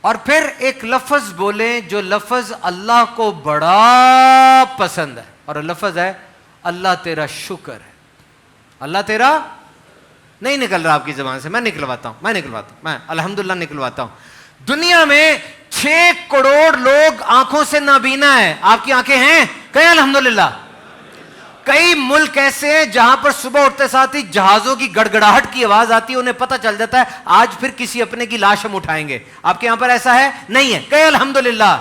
اور پھر ایک لفظ بولیں جو لفظ اللہ کو بڑا پسند ہے, اور لفظ ہے اللہ تیرا شکر ہے. اللہ تیرا نہیں نکل رہا آپ کی زبان سے, میں نکلواتا ہوں, میں الحمدللہ نکلواتا ہوں. دنیا میں 6 کروڑ لوگ آنکھوں سے نابینا ہے, آپ کی آنکھیں ہیں, کہیں الحمدللہ. کئی ملک ایسے ہیں جہاں پر صبح اٹھتے ساتھ ہی جہازوں کی گڑگڑاہٹ کی آواز آتی ہے, انہیں پتہ چل جاتا ہے آج پھر کسی اپنے کی لاش ہم اٹھائیں گے. آپ کے یہاں پر ایسا ہے؟ نہیں ہے, کہیں الحمدللہ.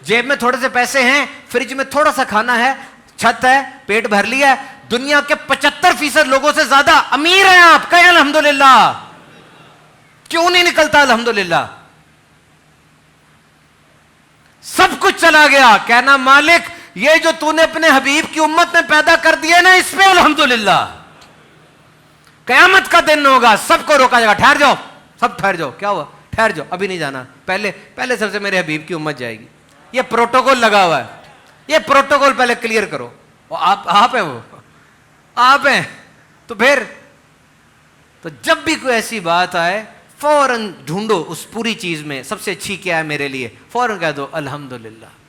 جیب میں تھوڑے سے پیسے ہیں, فریج میں تھوڑا سا کھانا ہے, چھت ہے, پیٹ بھر لیا ہے. دنیا کے 75% لوگوں سے زیادہ امیر ہیں آپ, کہیں الحمدللہ. کیوں نہیں نکلتا الحمدللہ؟ سب کچھ چلا گیا, کہنا مالک یہ جو تو نے اپنے حبیب کی امت میں پیدا کر دیا نا, اس پہ الحمدللہ. قیامت کا دن ہوگا, سب کو روکا جائے گا, ٹھہر جاؤ, سب ٹھہر جاؤ. کیا ہوا؟ ٹھہر جاؤ, ابھی نہیں جانا, پہلے سب سے میرے حبیب کی امت جائے گی. یہ پروٹوکول لگا ہوا ہے, یہ پروٹوکول پہلے کلیئر کرو. آپ ہیں, وہ آپ ہیں, تو پھر تو جب بھی کوئی ایسی بات آئے فوراً ڈھونڈو اس پوری چیز میں سب سے اچھی کیا ہے میرے لیے, فوراً کہہ دو الحمدللہ.